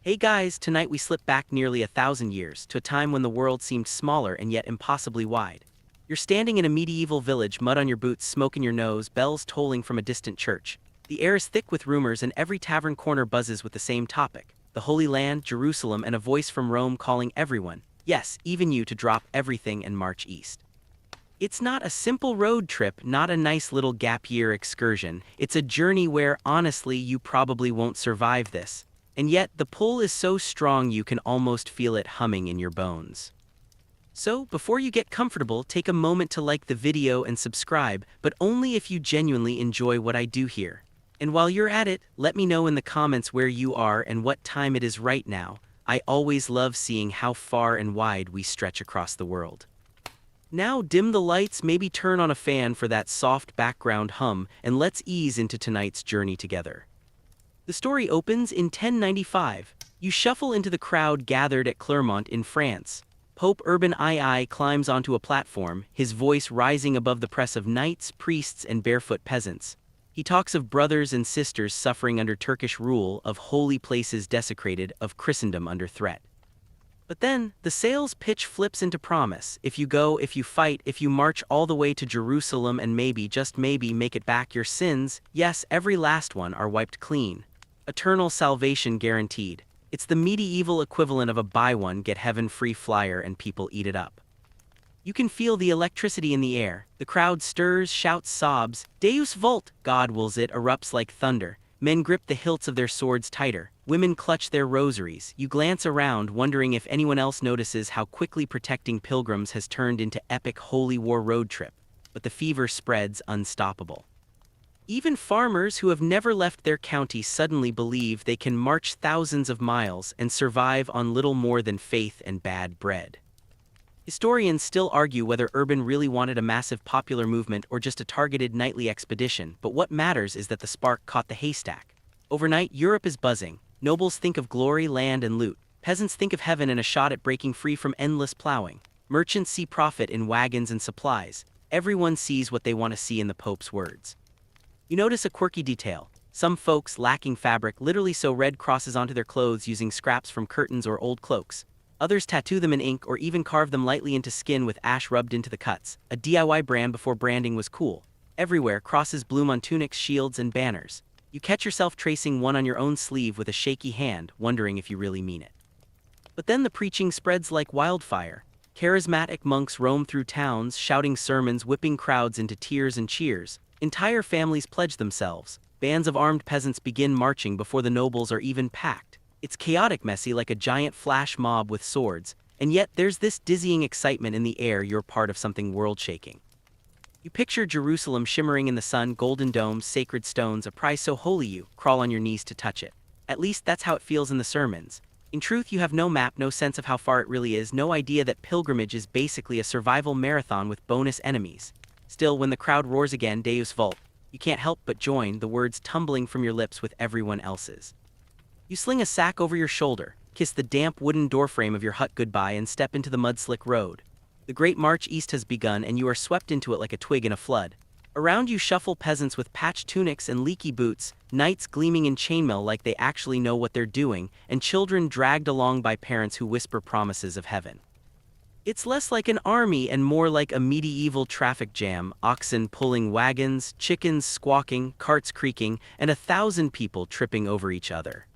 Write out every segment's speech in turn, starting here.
Hey guys, tonight we slip back nearly 1,000 years to a time when the world seemed smaller and yet impossibly wide. You're standing in a medieval village, mud on your boots, smoke in your nose, bells tolling from a distant church. The air is thick with rumors and every tavern corner buzzes with the same topic: the Holy Land, Jerusalem, and a voice from Rome calling everyone, yes, even you, to drop everything and march east. It's not a simple road trip, not a nice little gap year excursion. It's a journey where, honestly, you probably won't survive this. And yet, the pull is so strong you can almost feel it humming in your bones. So, before you get comfortable, take a moment to like the video and subscribe, but only if you genuinely enjoy what I do here. And while you're at it, let me know in the comments where you are and what time it is right now. I always love seeing how far and wide we stretch across the world. Now dim the lights, maybe turn on a fan for that soft background hum, and let's ease into tonight's journey together. The story opens in 1095. You shuffle into the crowd gathered at Clermont in France. Pope Urban II climbs onto a platform, his voice rising above the press of knights, priests, and barefoot peasants. He talks of brothers and sisters suffering under Turkish rule, of holy places desecrated, of Christendom under threat. But then, the sales pitch flips into promise: if you go, if you fight, if you march all the way to Jerusalem and maybe, just maybe, make it back, your sins, yes, every last one, are wiped clean. Eternal salvation guaranteed. It's the medieval equivalent of a buy one, get heaven free flyer and people eat it up. You can feel the electricity in the air. The crowd stirs, shouts, sobs. Deus vult, God wills it, erupts like thunder. Men grip the hilts of their swords tighter. Women clutch their rosaries. You glance around, wondering if anyone else notices how quickly protecting pilgrims has turned into epic holy war road trip. But the fever spreads unstoppable. Even farmers who have never left their county suddenly believe they can march thousands of miles and survive on little more than faith and bad bread. Historians still argue whether Urban really wanted a massive popular movement or just a targeted nightly expedition, but what matters is that the spark caught the haystack. Overnight, Europe is buzzing. Nobles think of glory, land, and loot. Peasants think of heaven and a shot at breaking free from endless plowing. Merchants see profit in wagons and supplies. Everyone sees what they want to see in the Pope's words. You notice a quirky detail. Some folks, lacking fabric, literally sew red crosses onto their clothes using scraps from curtains or old cloaks. Others tattoo them in ink or even carve them lightly into skin with ash rubbed into the cuts, a DIY brand before branding was cool. Everywhere, crosses bloom on tunics, shields, and banners. You catch yourself tracing one on your own sleeve with a shaky hand, wondering if you really mean it. But then the preaching spreads like wildfire. Charismatic monks roam through towns, shouting sermons, whipping crowds into tears and cheers. Entire families pledge themselves. Bands of armed peasants begin marching before the nobles are even packed. It's chaotic, messy, like a giant flash mob with swords, and yet there's this dizzying excitement in the air. You're part of something world-shaking. You picture Jerusalem shimmering in the sun, golden domes, sacred stones, a prize so holy you crawl on your knees to touch it. At least that's how it feels in the sermons. In truth, you have no map, no sense of how far it really is, no idea that pilgrimage is basically a survival marathon with bonus enemies. Still, when the crowd roars again, Deus vult, you can't help but join, the words tumbling from your lips with everyone else's. You sling a sack over your shoulder, kiss the damp wooden doorframe of your hut goodbye, and step into the mud-slick road. The great march east has begun, and you are swept into it like a twig in a flood. Around you shuffle peasants with patched tunics and leaky boots, knights gleaming in chainmail like they actually know what they're doing, and children dragged along by parents who whisper promises of heaven. It's less like an army and more like a medieval traffic jam: oxen pulling wagons, chickens squawking, carts creaking, and 1,000 people tripping over each other.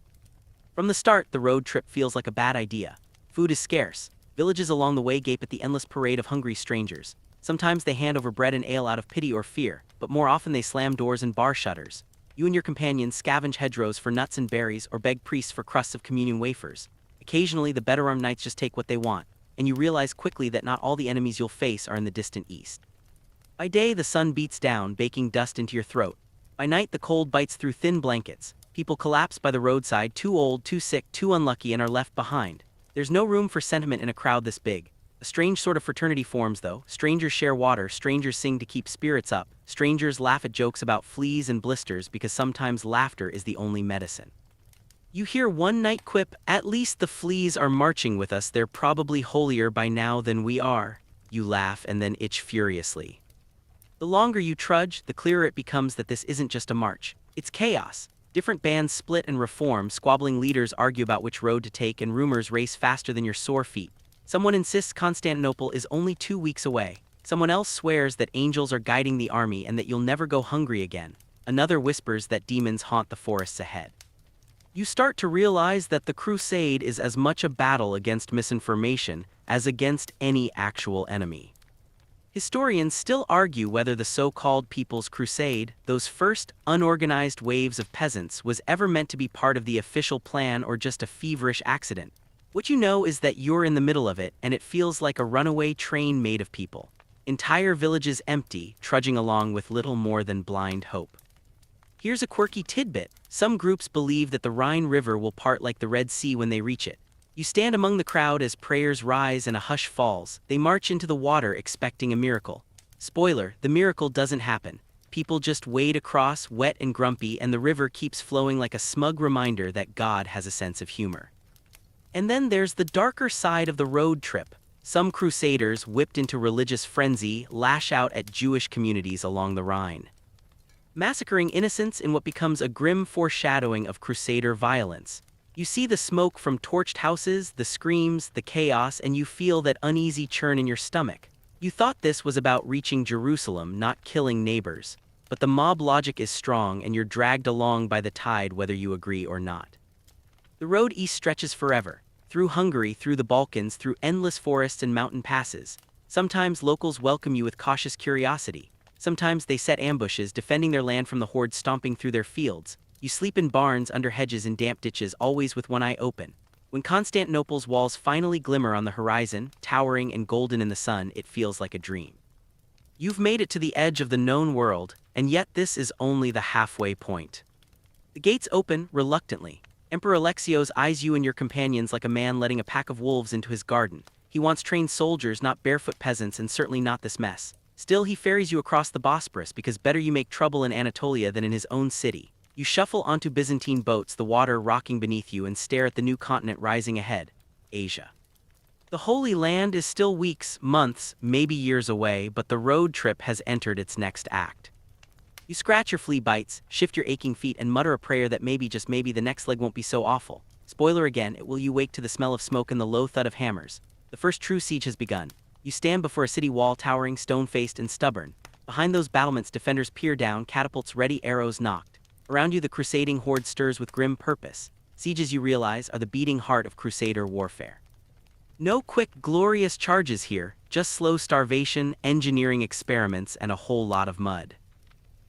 From the start, the road trip feels like a bad idea. Food is scarce. Villages along the way gape at the endless parade of hungry strangers. Sometimes they hand over bread and ale out of pity or fear, but more often they slam doors and bar shutters. You and your companions scavenge hedgerows for nuts and berries or beg priests for crusts of communion wafers. Occasionally, the better-armed knights just take what they want, and you realize quickly that not all the enemies you'll face are in the distant east. By day, the sun beats down, baking dust into your throat. By night, the cold bites through thin blankets. People collapse by the roadside, too old, too sick, too unlucky, and are left behind. There's no room for sentiment in a crowd this big. A strange sort of fraternity forms, though. Strangers share water, strangers sing to keep spirits up, strangers laugh at jokes about fleas and blisters because sometimes laughter is the only medicine. You hear one knight quip, "At least the fleas are marching with us, they're probably holier by now than we are." You laugh and then itch furiously. The longer you trudge, the clearer it becomes that this isn't just a march. It's chaos. Different bands split and reform, squabbling leaders argue about which road to take, and rumors race faster than your sore feet. Someone insists Constantinople is only 2 weeks away. Someone else swears that angels are guiding the army and that you'll never go hungry again. Another whispers that demons haunt the forests ahead. You start to realize that the crusade is as much a battle against misinformation as against any actual enemy. Historians still argue whether the so-called People's Crusade, those first unorganized waves of peasants, was ever meant to be part of the official plan or just a feverish accident. What you know is that you're in the middle of it, and it feels like a runaway train made of people. Entire villages empty, trudging along with little more than blind hope. Here's a quirky tidbit. Some groups believe that the Rhine River will part like the Red Sea when they reach it. You stand among the crowd as prayers rise and a hush falls. They march into the water expecting a miracle. Spoiler, the miracle doesn't happen. People just wade across, wet and grumpy, and the river keeps flowing like a smug reminder that God has a sense of humor. And then there's the darker side of the road trip. Some crusaders, whipped into religious frenzy, lash out at Jewish communities along the Rhine, massacring innocents in what becomes a grim foreshadowing of crusader violence. You see the smoke from torched houses, the screams, the chaos, and you feel that uneasy churn in your stomach. You thought this was about reaching Jerusalem, not killing neighbors. But the mob logic is strong, and you're dragged along by the tide whether you agree or not. The road east stretches forever, through Hungary, through the Balkans, through endless forests and mountain passes. Sometimes locals welcome you with cautious curiosity. Sometimes they set ambushes, defending their land from the hordes stomping through their fields. You sleep in barns, under hedges and damp ditches, always with one eye open. When Constantinople's walls finally glimmer on the horizon, towering and golden in the sun, it feels like a dream. You've made it to the edge of the known world, and yet this is only the halfway point. The gates open reluctantly. Emperor Alexios eyes you and your companions like a man letting a pack of wolves into his garden. He wants trained soldiers, not barefoot peasants, and certainly not this mess. Still, he ferries you across the Bosporus because better you make trouble in Anatolia than in his own city. You shuffle onto Byzantine boats, the water rocking beneath you, and stare at the new continent rising ahead, Asia. The Holy Land is still weeks, months, maybe years away, but the road trip has entered its next act. You scratch your flea bites, shift your aching feet, and mutter a prayer that maybe, just maybe, the next leg won't be so awful. Spoiler again, it will you wake to the smell of smoke and the low thud of hammers. The first true siege has begun. You stand before a city wall, towering, stone-faced, and stubborn. Behind those battlements, defenders peer down, catapults ready, arrows nocked. Around you, the crusading horde stirs with grim purpose. Sieges, you realize, are the beating heart of crusader warfare. No quick, glorious charges here, just slow starvation, engineering experiments, and a whole lot of mud.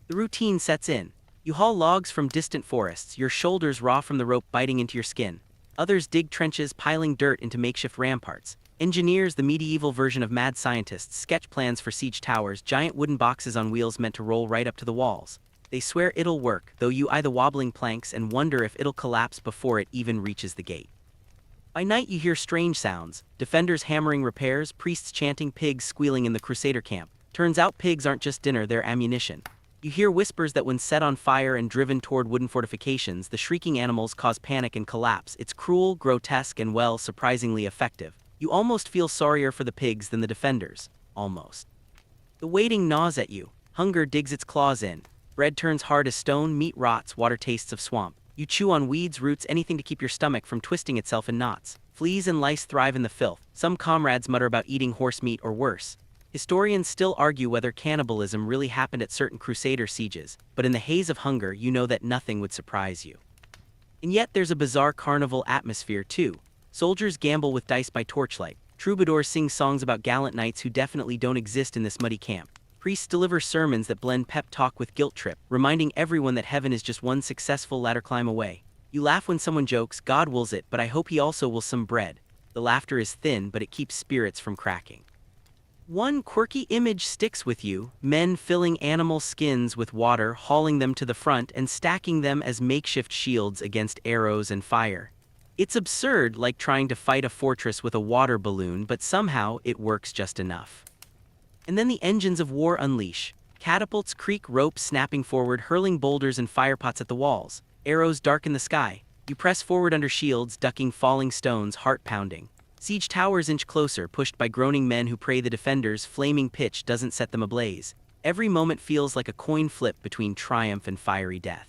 The routine sets in. You haul logs from distant forests, your shoulders raw from the rope biting into your skin. Others dig trenches, piling dirt into makeshift ramparts. Engineers, the medieval version of mad scientists, sketch plans for siege towers, giant wooden boxes on wheels meant to roll right up to the walls. They swear it'll work, though you eye the wobbling planks and wonder if it'll collapse before it even reaches the gate. By night you hear strange sounds, defenders hammering repairs, priests chanting, pigs squealing in the crusader camp. Turns out pigs aren't just dinner, they're ammunition. You hear whispers that when set on fire and driven toward wooden fortifications, the shrieking animals cause panic and collapse. It's cruel, grotesque, and, well, surprisingly effective. You almost feel sorrier for the pigs than the defenders. Almost. The waiting gnaws at you. Hunger digs its claws in. Bread turns hard as stone, meat rots, water tastes of swamp. You chew on weeds, roots, anything to keep your stomach from twisting itself in knots. Fleas and lice thrive in the filth. Some comrades mutter about eating horse meat or worse. Historians still argue whether cannibalism really happened at certain crusader sieges, but in the haze of hunger you know that nothing would surprise you. And yet there's a bizarre carnival atmosphere too. Soldiers gamble with dice by torchlight. Troubadours sing songs about gallant knights who definitely don't exist in this muddy camp. Priests deliver sermons that blend pep talk with guilt trip, reminding everyone that heaven is just one successful ladder climb away. You laugh when someone jokes, "God wills it, but I hope he also wills some bread." The laughter is thin, but it keeps spirits from cracking. One quirky image sticks with you: men filling animal skins with water, hauling them to the front, and stacking them as makeshift shields against arrows and fire. It's absurd, like trying to fight a fortress with a water balloon, but somehow it works just enough. And then the engines of war unleash. Catapults creak, ropes snapping forward, hurling boulders and firepots at the walls. Arrows darken the sky. You press forward under shields, ducking falling stones, heart pounding. Siege towers inch closer, pushed by groaning men who pray the defenders' flaming pitch doesn't set them ablaze. Every moment feels like a coin flip between triumph and fiery death.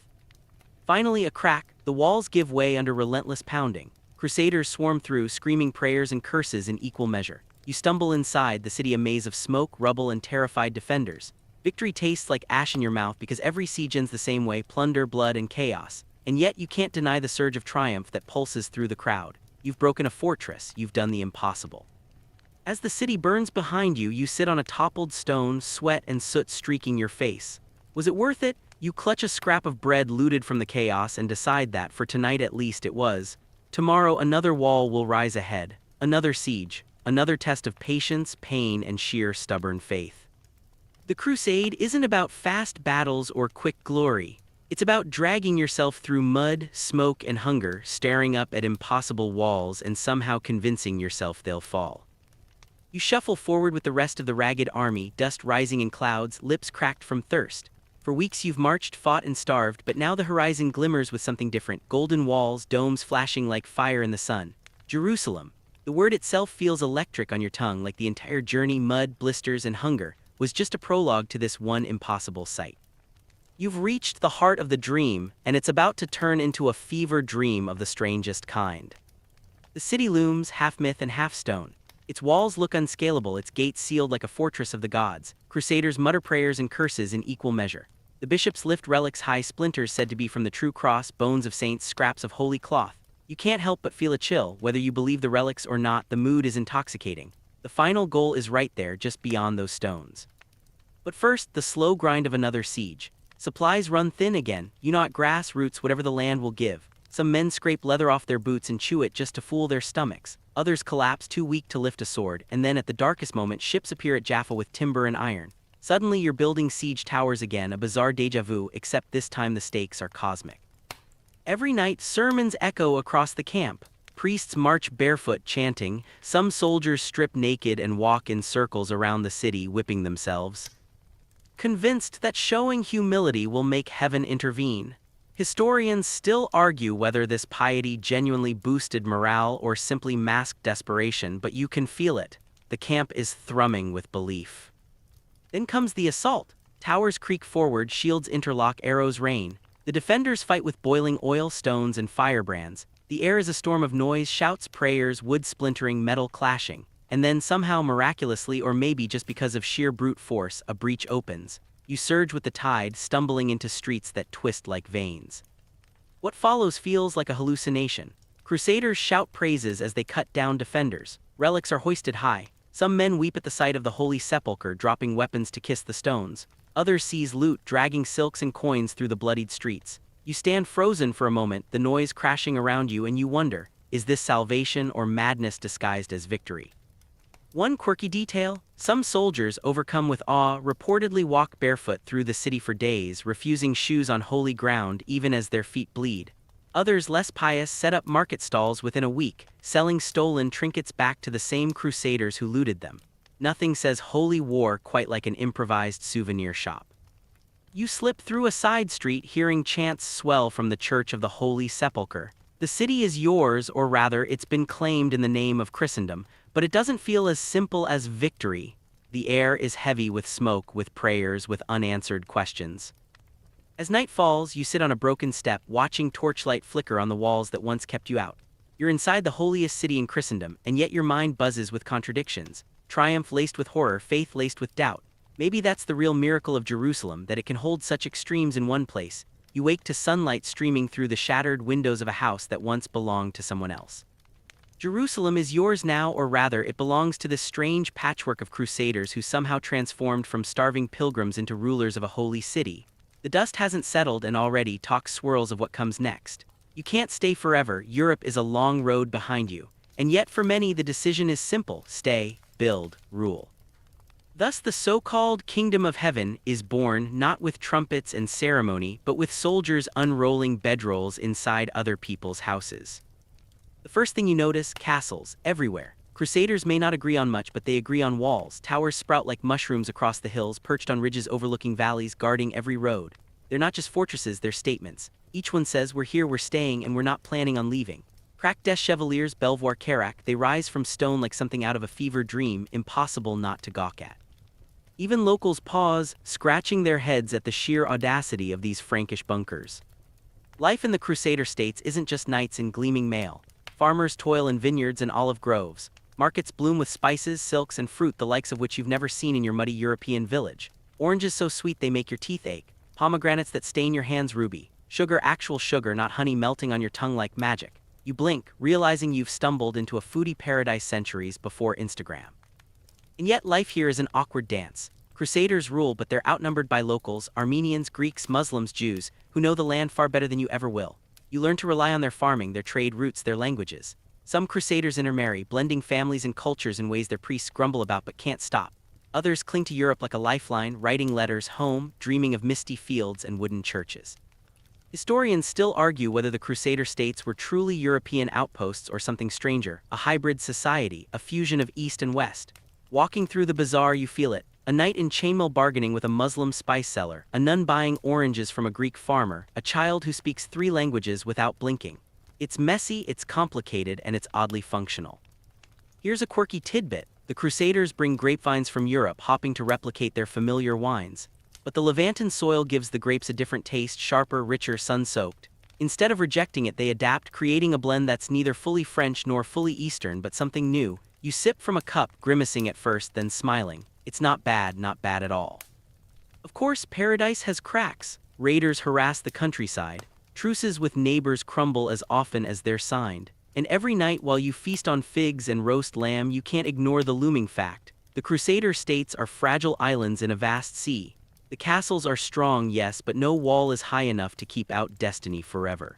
Finally, a crack, the walls give way under relentless pounding. Crusaders swarm through, screaming prayers and curses in equal measure. You stumble inside, the city a maze of smoke, rubble, and terrified defenders. Victory tastes like ash in your mouth because every siege ends the same way: plunder, blood, and chaos. And yet you can't deny the surge of triumph that pulses through the crowd. You've broken a fortress, you've done the impossible. As the city burns behind you, you sit on a toppled stone, sweat and soot streaking your face. Was it worth it? You clutch a scrap of bread looted from the chaos and decide that, for tonight at least, it was. Tomorrow another wall will rise ahead, another siege, another test of patience, pain, and sheer stubborn faith. The crusade isn't about fast battles or quick glory. It's about dragging yourself through mud, smoke, and hunger, staring up at impossible walls and somehow convincing yourself they'll fall. You shuffle forward with the rest of the ragged army, dust rising in clouds, lips cracked from thirst. For weeks you've marched, fought, and starved, but now the horizon glimmers with something different: golden walls, domes flashing like fire in the sun. Jerusalem. The word itself feels electric on your tongue, like the entire journey, mud, blisters, and hunger, was just a prologue to this one impossible sight. You've reached the heart of the dream, and it's about to turn into a fever dream of the strangest kind. The city looms, half myth and half stone. Its walls look unscalable, its gates sealed like a fortress of the gods. Crusaders mutter prayers and curses in equal measure. The bishops lift relics high, splinters said to be from the true cross, bones of saints, scraps of holy cloth. You can't help but feel a chill. Whether you believe the relics or not, the mood is intoxicating. The final goal is right there, just beyond those stones. But first, the slow grind of another siege. Supplies run thin again, you gnaw at grass, roots, whatever the land will give. Some men scrape leather off their boots and chew it just to fool their stomachs. Others collapse, too weak to lift a sword, and then at the darkest moment ships appear at Jaffa with timber and iron. Suddenly you're building siege towers again, a bizarre déjà vu, except this time the stakes are cosmic. Every night sermons echo across the camp. Priests march barefoot chanting, some soldiers strip naked and walk in circles around the city whipping themselves, convinced that showing humility will make heaven intervene. Historians still argue whether this piety genuinely boosted morale or simply masked desperation, but you can feel it. The camp is thrumming with belief. Then comes the assault. Towers creak forward, shields interlock, arrows rain. The defenders fight with boiling oil, stones, and firebrands. The air is a storm of noise, shouts, prayers, wood splintering, metal clashing. And then somehow, miraculously, or maybe just because of sheer brute force, a breach opens. You surge with the tide, stumbling into streets that twist like veins. What follows feels like a hallucination. Crusaders shout praises as they cut down defenders. Relics are hoisted high. Some men weep at the sight of the holy sepulchre, dropping weapons to kiss the stones. Others seize loot, dragging silks and coins through the bloodied streets. You stand frozen for a moment, the noise crashing around you, and you wonder, is this salvation or madness disguised as victory? One quirky detail: some soldiers, overcome with awe, reportedly walk barefoot through the city for days, refusing shoes on holy ground even as their feet bleed. Others, less pious, set up market stalls within a week, selling stolen trinkets back to the same crusaders who looted them. Nothing says holy war quite like an improvised souvenir shop. You slip through a side street, hearing chants swell from the Church of the Holy Sepulchre. The city is yours, or rather, it's been claimed in the name of Christendom, but it doesn't feel as simple as victory. The air is heavy with smoke, with prayers, with unanswered questions. As night falls, you sit on a broken step, watching torchlight flicker on the walls that once kept you out. You're inside the holiest city in Christendom, and yet your mind buzzes with contradictions. Triumph laced with horror, faith laced with doubt. Maybe that's the real miracle of Jerusalem, that it can hold such extremes in one place. You wake to sunlight streaming through the shattered windows of a house that once belonged to someone else. Jerusalem is yours now, or rather, it belongs to this strange patchwork of crusaders who somehow transformed from starving pilgrims into rulers of a holy city. The dust hasn't settled, and already talk swirls of what comes next. You can't stay forever, Europe is a long road behind you. And yet for many the decision is simple: stay, build, rule. Thus the so-called Kingdom of Heaven is born not with trumpets and ceremony, but with soldiers unrolling bedrolls inside other people's houses. The first thing you notice: castles, everywhere. Crusaders may not agree on much, but they agree on walls. Towers sprout like mushrooms across the hills, perched on ridges overlooking valleys, guarding every road. They're not just fortresses, they're statements. Each one says, we're here, we're staying, and we're not planning on leaving. Cracked des Chevaliers, Belvoir Carac, they rise from stone like something out of a fever dream, impossible not to gawk at. Even locals pause, scratching their heads at the sheer audacity of these Frankish bunkers. Life in the Crusader states isn't just knights in gleaming mail. Farmers toil in vineyards and olive groves. Markets bloom with spices, silks, and fruit the likes of which you've never seen in your muddy European village. Oranges so sweet they make your teeth ache. Pomegranates that stain your hands ruby. Sugar, actual sugar, not honey, melting on your tongue like magic. You blink, realizing you've stumbled into a foodie paradise centuries before Instagram. And yet life here is an awkward dance. Crusaders rule, but they're outnumbered by locals, Armenians, Greeks, Muslims, Jews, who know the land far better than you ever will. You learn to rely on their farming, their trade routes, their languages. Some Crusaders intermarry, blending families and cultures in ways their priests grumble about but can't stop. Others cling to Europe like a lifeline, writing letters home, dreaming of misty fields and wooden churches. Historians still argue whether the Crusader states were truly European outposts or something stranger, a hybrid society, a fusion of East and West. Walking through the bazaar you feel it, a knight in chainmail bargaining with a Muslim spice seller, a nun buying oranges from a Greek farmer, a child who speaks 3 languages without blinking. It's messy, it's complicated, and it's oddly functional. Here's a quirky tidbit. The Crusaders bring grapevines from Europe, hoping to replicate their familiar wines. But the Levantan soil gives the grapes a different taste, sharper, richer, sun-soaked. Instead of rejecting it, they adapt, creating a blend that's neither fully French nor fully Eastern, but something new. You sip from a cup, grimacing at first, then smiling. It's not bad at all. Of course, paradise has cracks. Raiders harass the countryside. Truces with neighbors crumble as often as they're signed. And every night while you feast on figs and roast lamb, you can't ignore the looming fact. The Crusader states are fragile islands in a vast sea. The castles are strong, yes, but no wall is high enough to keep out destiny forever.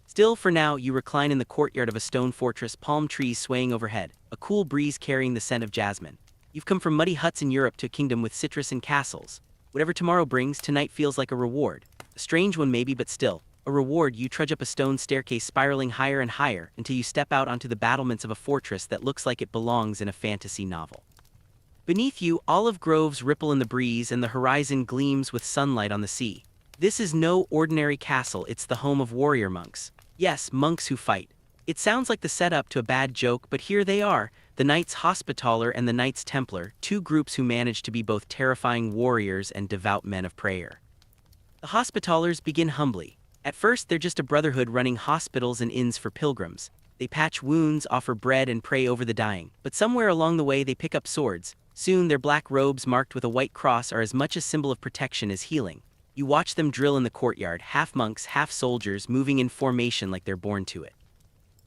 Still, for now, you recline in the courtyard of a stone fortress, palm trees swaying overhead, a cool breeze carrying the scent of jasmine. You've come from muddy huts in Europe to a kingdom with citrus and castles. Whatever tomorrow brings, tonight feels like a reward. A strange one maybe, but still. A reward. You trudge up a stone staircase spiraling higher and higher until you step out onto the battlements of a fortress that looks like it belongs in a fantasy novel. Beneath you, olive groves ripple in the breeze and the horizon gleams with sunlight on the sea. This is no ordinary castle, it's the home of warrior monks. Yes, monks who fight. It sounds like the setup to a bad joke, but here they are, the Knights Hospitaller and the Knights Templar, 2 groups who manage to be both terrifying warriors and devout men of prayer. The Hospitallers begin humbly. At first, they're just a brotherhood running hospitals and inns for pilgrims. They patch wounds, offer bread, and pray over the dying. But somewhere along the way, they pick up swords. Soon, their black robes marked with a white cross are as much a symbol of protection as healing. You watch them drill in the courtyard, half monks, half soldiers, moving in formation like they're born to it.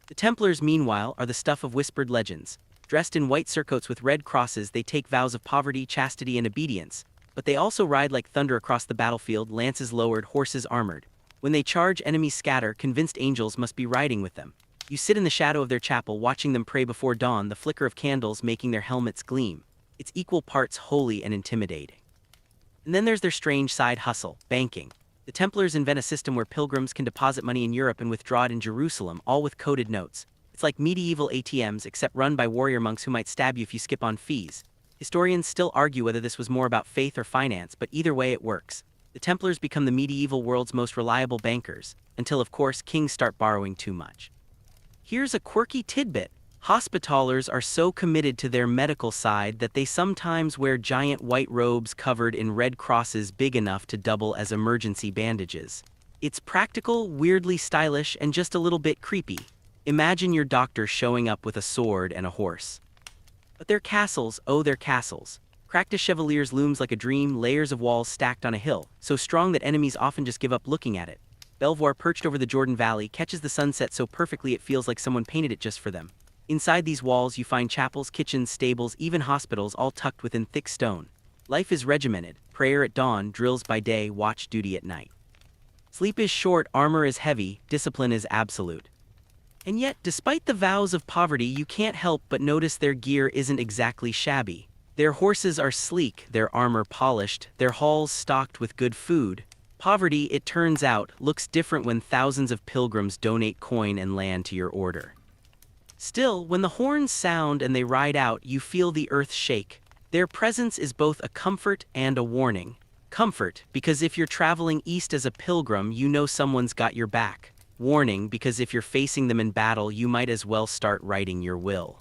The Templars, meanwhile, are the stuff of whispered legends. Dressed in white surcoats with red crosses, they take vows of poverty, chastity, and obedience. But they also ride like thunder across the battlefield, lances lowered, horses armored. When they charge, enemies scatter, convinced angels must be riding with them. You sit in the shadow of their chapel, watching them pray before dawn, the flicker of candles making their helmets gleam. It's equal parts holy and intimidating. And then there's their strange side hustle, banking. The Templars invent a system where pilgrims can deposit money in Europe and withdraw it in Jerusalem, all with coded notes. It's like medieval ATMs, except run by warrior monks who might stab you if you skip on fees. Historians still argue whether this was more about faith or finance, but either way it works. The Templars become the medieval world's most reliable bankers, until of course kings start borrowing too much. Here's a quirky tidbit. Hospitallers are so committed to their medical side that they sometimes wear giant white robes covered in red crosses big enough to double as emergency bandages. It's practical, weirdly stylish, and just a little bit creepy. Imagine your doctor showing up with a sword and a horse. But their castles, oh their castles. Cractus Chevaliers looms like a dream, layers of walls stacked on a hill, so strong that enemies often just give up looking at it. Belvoir, perched over the Jordan Valley, catches the sunset so perfectly it feels like someone painted it just for them. Inside these walls you find chapels, kitchens, stables, even hospitals, all tucked within thick stone. Life is regimented, prayer at dawn, drills by day, watch duty at night. Sleep is short, armor is heavy, discipline is absolute. And yet, despite the vows of poverty, you can't help but notice their gear isn't exactly shabby. Their horses are sleek, their armor polished, their halls stocked with good food. Poverty, it turns out, looks different when thousands of pilgrims donate coin and land to your order. Still, when the horns sound and they ride out, you feel the earth shake. Their presence is both a comfort and a warning. Comfort, because if you're traveling east as a pilgrim, you know someone's got your back. Warning, because if you're facing them in battle, you might as well start writing your will.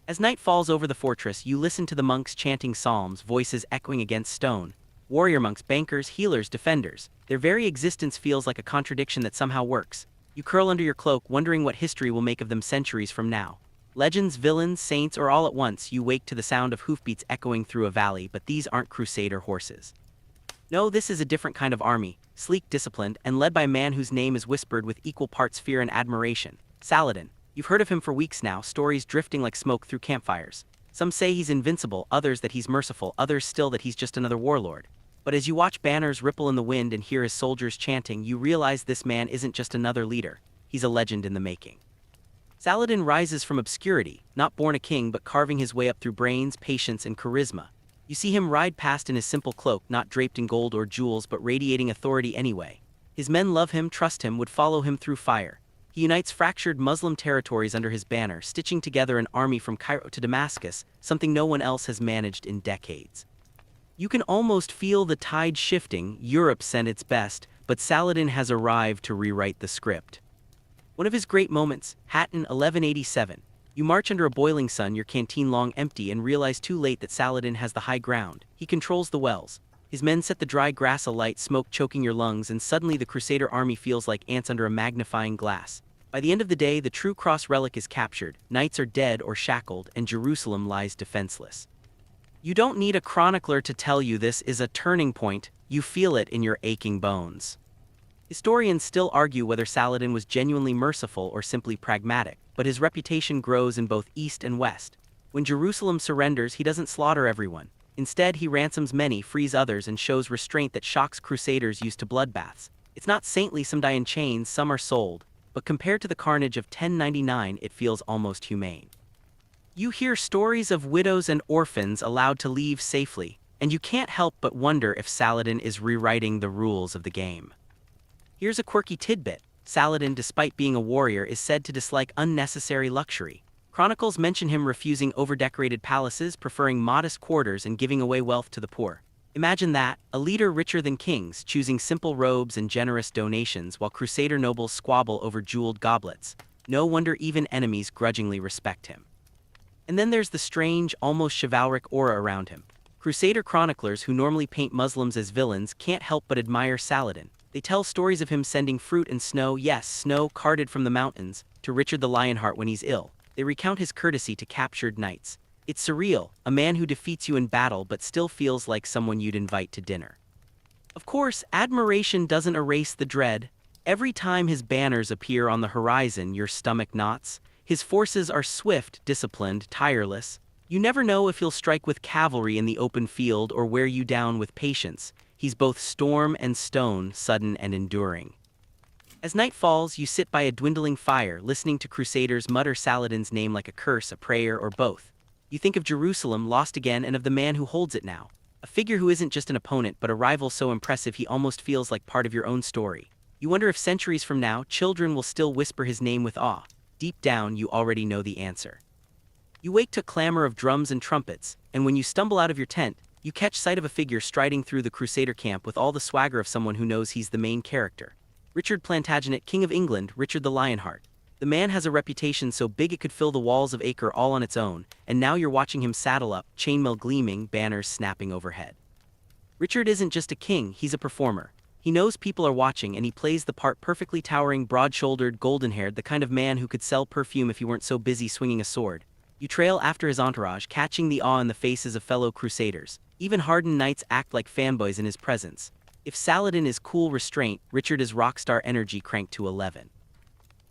As night falls over the fortress, you listen to the monks chanting psalms, voices echoing against stone. Warrior monks, bankers, healers, defenders. Their very existence feels like a contradiction that somehow works. You curl under your cloak, wondering what history will make of them centuries from now. Legends, villains, saints, or all at once, you wake to the sound of hoofbeats echoing through a valley, but these aren't crusader horses. No, this is a different kind of army, sleek, disciplined, and led by a man whose name is whispered with equal parts fear and admiration. Saladin. You've heard of him for weeks now, stories drifting like smoke through campfires. Some say he's invincible, others that he's merciful, others still that he's just another warlord. But as you watch banners ripple in the wind and hear his soldiers chanting, you realize this man isn't just another leader, he's a legend in the making. Saladin rises from obscurity, not born a king but carving his way up through brains, patience, and charisma. You see him ride past in his simple cloak, not draped in gold or jewels but radiating authority anyway. His men love him, trust him, would follow him through fire. He unites fractured Muslim territories under his banner, stitching together an army from Cairo to Damascus, something no one else has managed in decades. You can almost feel the tide shifting. Europe sent its best, but Saladin has arrived to rewrite the script. One of his great moments, Hattin 1187. You march under a boiling sun, your canteen long empty, and realize too late that Saladin has the high ground. He controls the wells. His men set the dry grass alight, smoke choking your lungs, and suddenly the Crusader army feels like ants under a magnifying glass. By the end of the day, the true cross relic is captured, knights are dead or shackled, and Jerusalem lies defenseless. You don't need a chronicler to tell you this is a turning point, you feel it in your aching bones. Historians still argue whether Saladin was genuinely merciful or simply pragmatic, but his reputation grows in both East and West. When Jerusalem surrenders, he doesn't slaughter everyone. Instead, he ransoms many, frees others, and shows restraint that shocks crusaders used to bloodbaths. It's not saintly, some die in chains, some are sold, but compared to the carnage of 1099, it feels almost humane. You hear stories of widows and orphans allowed to leave safely, and you can't help but wonder if Saladin is rewriting the rules of the game. Here's a quirky tidbit. Saladin, despite being a warrior, is said to dislike unnecessary luxury. Chronicles mention him refusing overdecorated palaces, preferring modest quarters, and giving away wealth to the poor. Imagine that, a leader richer than kings, choosing simple robes and generous donations, while crusader nobles squabble over jeweled goblets. No wonder even enemies grudgingly respect him. And then there's the strange, almost chivalric aura around him. Crusader chroniclers who normally paint Muslims as villains can't help but admire Saladin. They tell stories of him sending fruit and snow, yes, snow carted from the mountains, to Richard the Lionheart when he's ill. They recount his courtesy to captured knights. It's surreal, a man who defeats you in battle but still feels like someone you'd invite to dinner. Of course, admiration doesn't erase the dread. Every time his banners appear on the horizon, your stomach knots. His forces are swift, disciplined, tireless. You never know if he'll strike with cavalry in the open field or wear you down with patience. He's both storm and stone, sudden and enduring. As night falls, you sit by a dwindling fire, listening to crusaders mutter Saladin's name like a curse, a prayer, or both. You think of Jerusalem, lost again, and of the man who holds it now. A figure who isn't just an opponent, but a rival so impressive he almost feels like part of your own story. You wonder if centuries from now, children will still whisper his name with awe. Deep down, you already know the answer. You wake to clamor of drums and trumpets, and when you stumble out of your tent, you catch sight of a figure striding through the Crusader camp with all the swagger of someone who knows he's the main character. Richard Plantagenet, King of England, Richard the Lionheart. The man has a reputation so big it could fill the walls of Acre all on its own, and now you're watching him saddle up, chainmail gleaming, banners snapping overhead. Richard isn't just a king, he's a performer. He knows people are watching and he plays the part perfectly, towering, broad-shouldered, golden-haired, the kind of man who could sell perfume if he weren't so busy swinging a sword. You trail after his entourage, catching the awe in the faces of fellow crusaders. Even hardened knights act like fanboys in his presence. If Saladin is cool restraint, Richard is rockstar energy cranked to 11.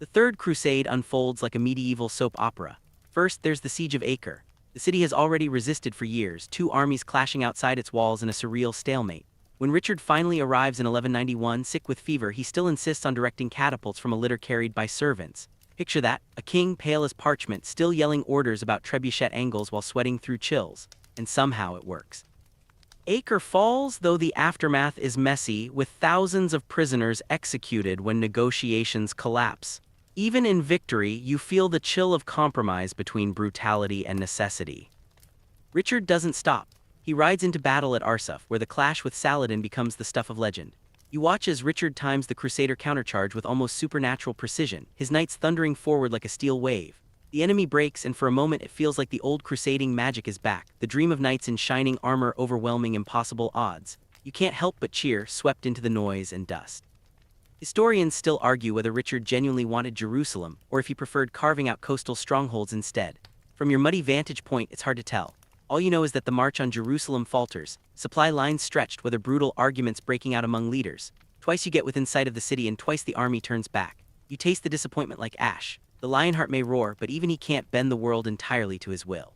The Third Crusade unfolds like a medieval soap opera. First, there's the Siege of Acre. The city has already resisted for years, two armies clashing outside its walls in a surreal stalemate. When Richard finally arrives in 1191, sick with fever, he still insists on directing catapults from a litter carried by servants. Picture that, a king pale as parchment, still yelling orders about trebuchet angles while sweating through chills. And somehow it works. Acre falls, though the aftermath is messy, with thousands of prisoners executed when negotiations collapse. Even in victory, you feel the chill of compromise between brutality and necessity. Richard doesn't stop. He rides into battle at Arsuf, where the clash with Saladin becomes the stuff of legend. You watch as Richard times the Crusader countercharge with almost supernatural precision, his knights thundering forward like a steel wave. The enemy breaks, and for a moment it feels like the old crusading magic is back, the dream of knights in shining armor overwhelming impossible odds. You can't help but cheer, swept into the noise and dust. Historians still argue whether Richard genuinely wanted Jerusalem, or if he preferred carving out coastal strongholds instead. From your muddy vantage point, it's hard to tell. All you know is that the march on Jerusalem falters, supply lines stretched, whether brutal arguments breaking out among leaders. Twice you get within sight of the city and twice the army turns back. You taste the disappointment like ash. The lionheart may roar, but even he can't bend the world entirely to his will.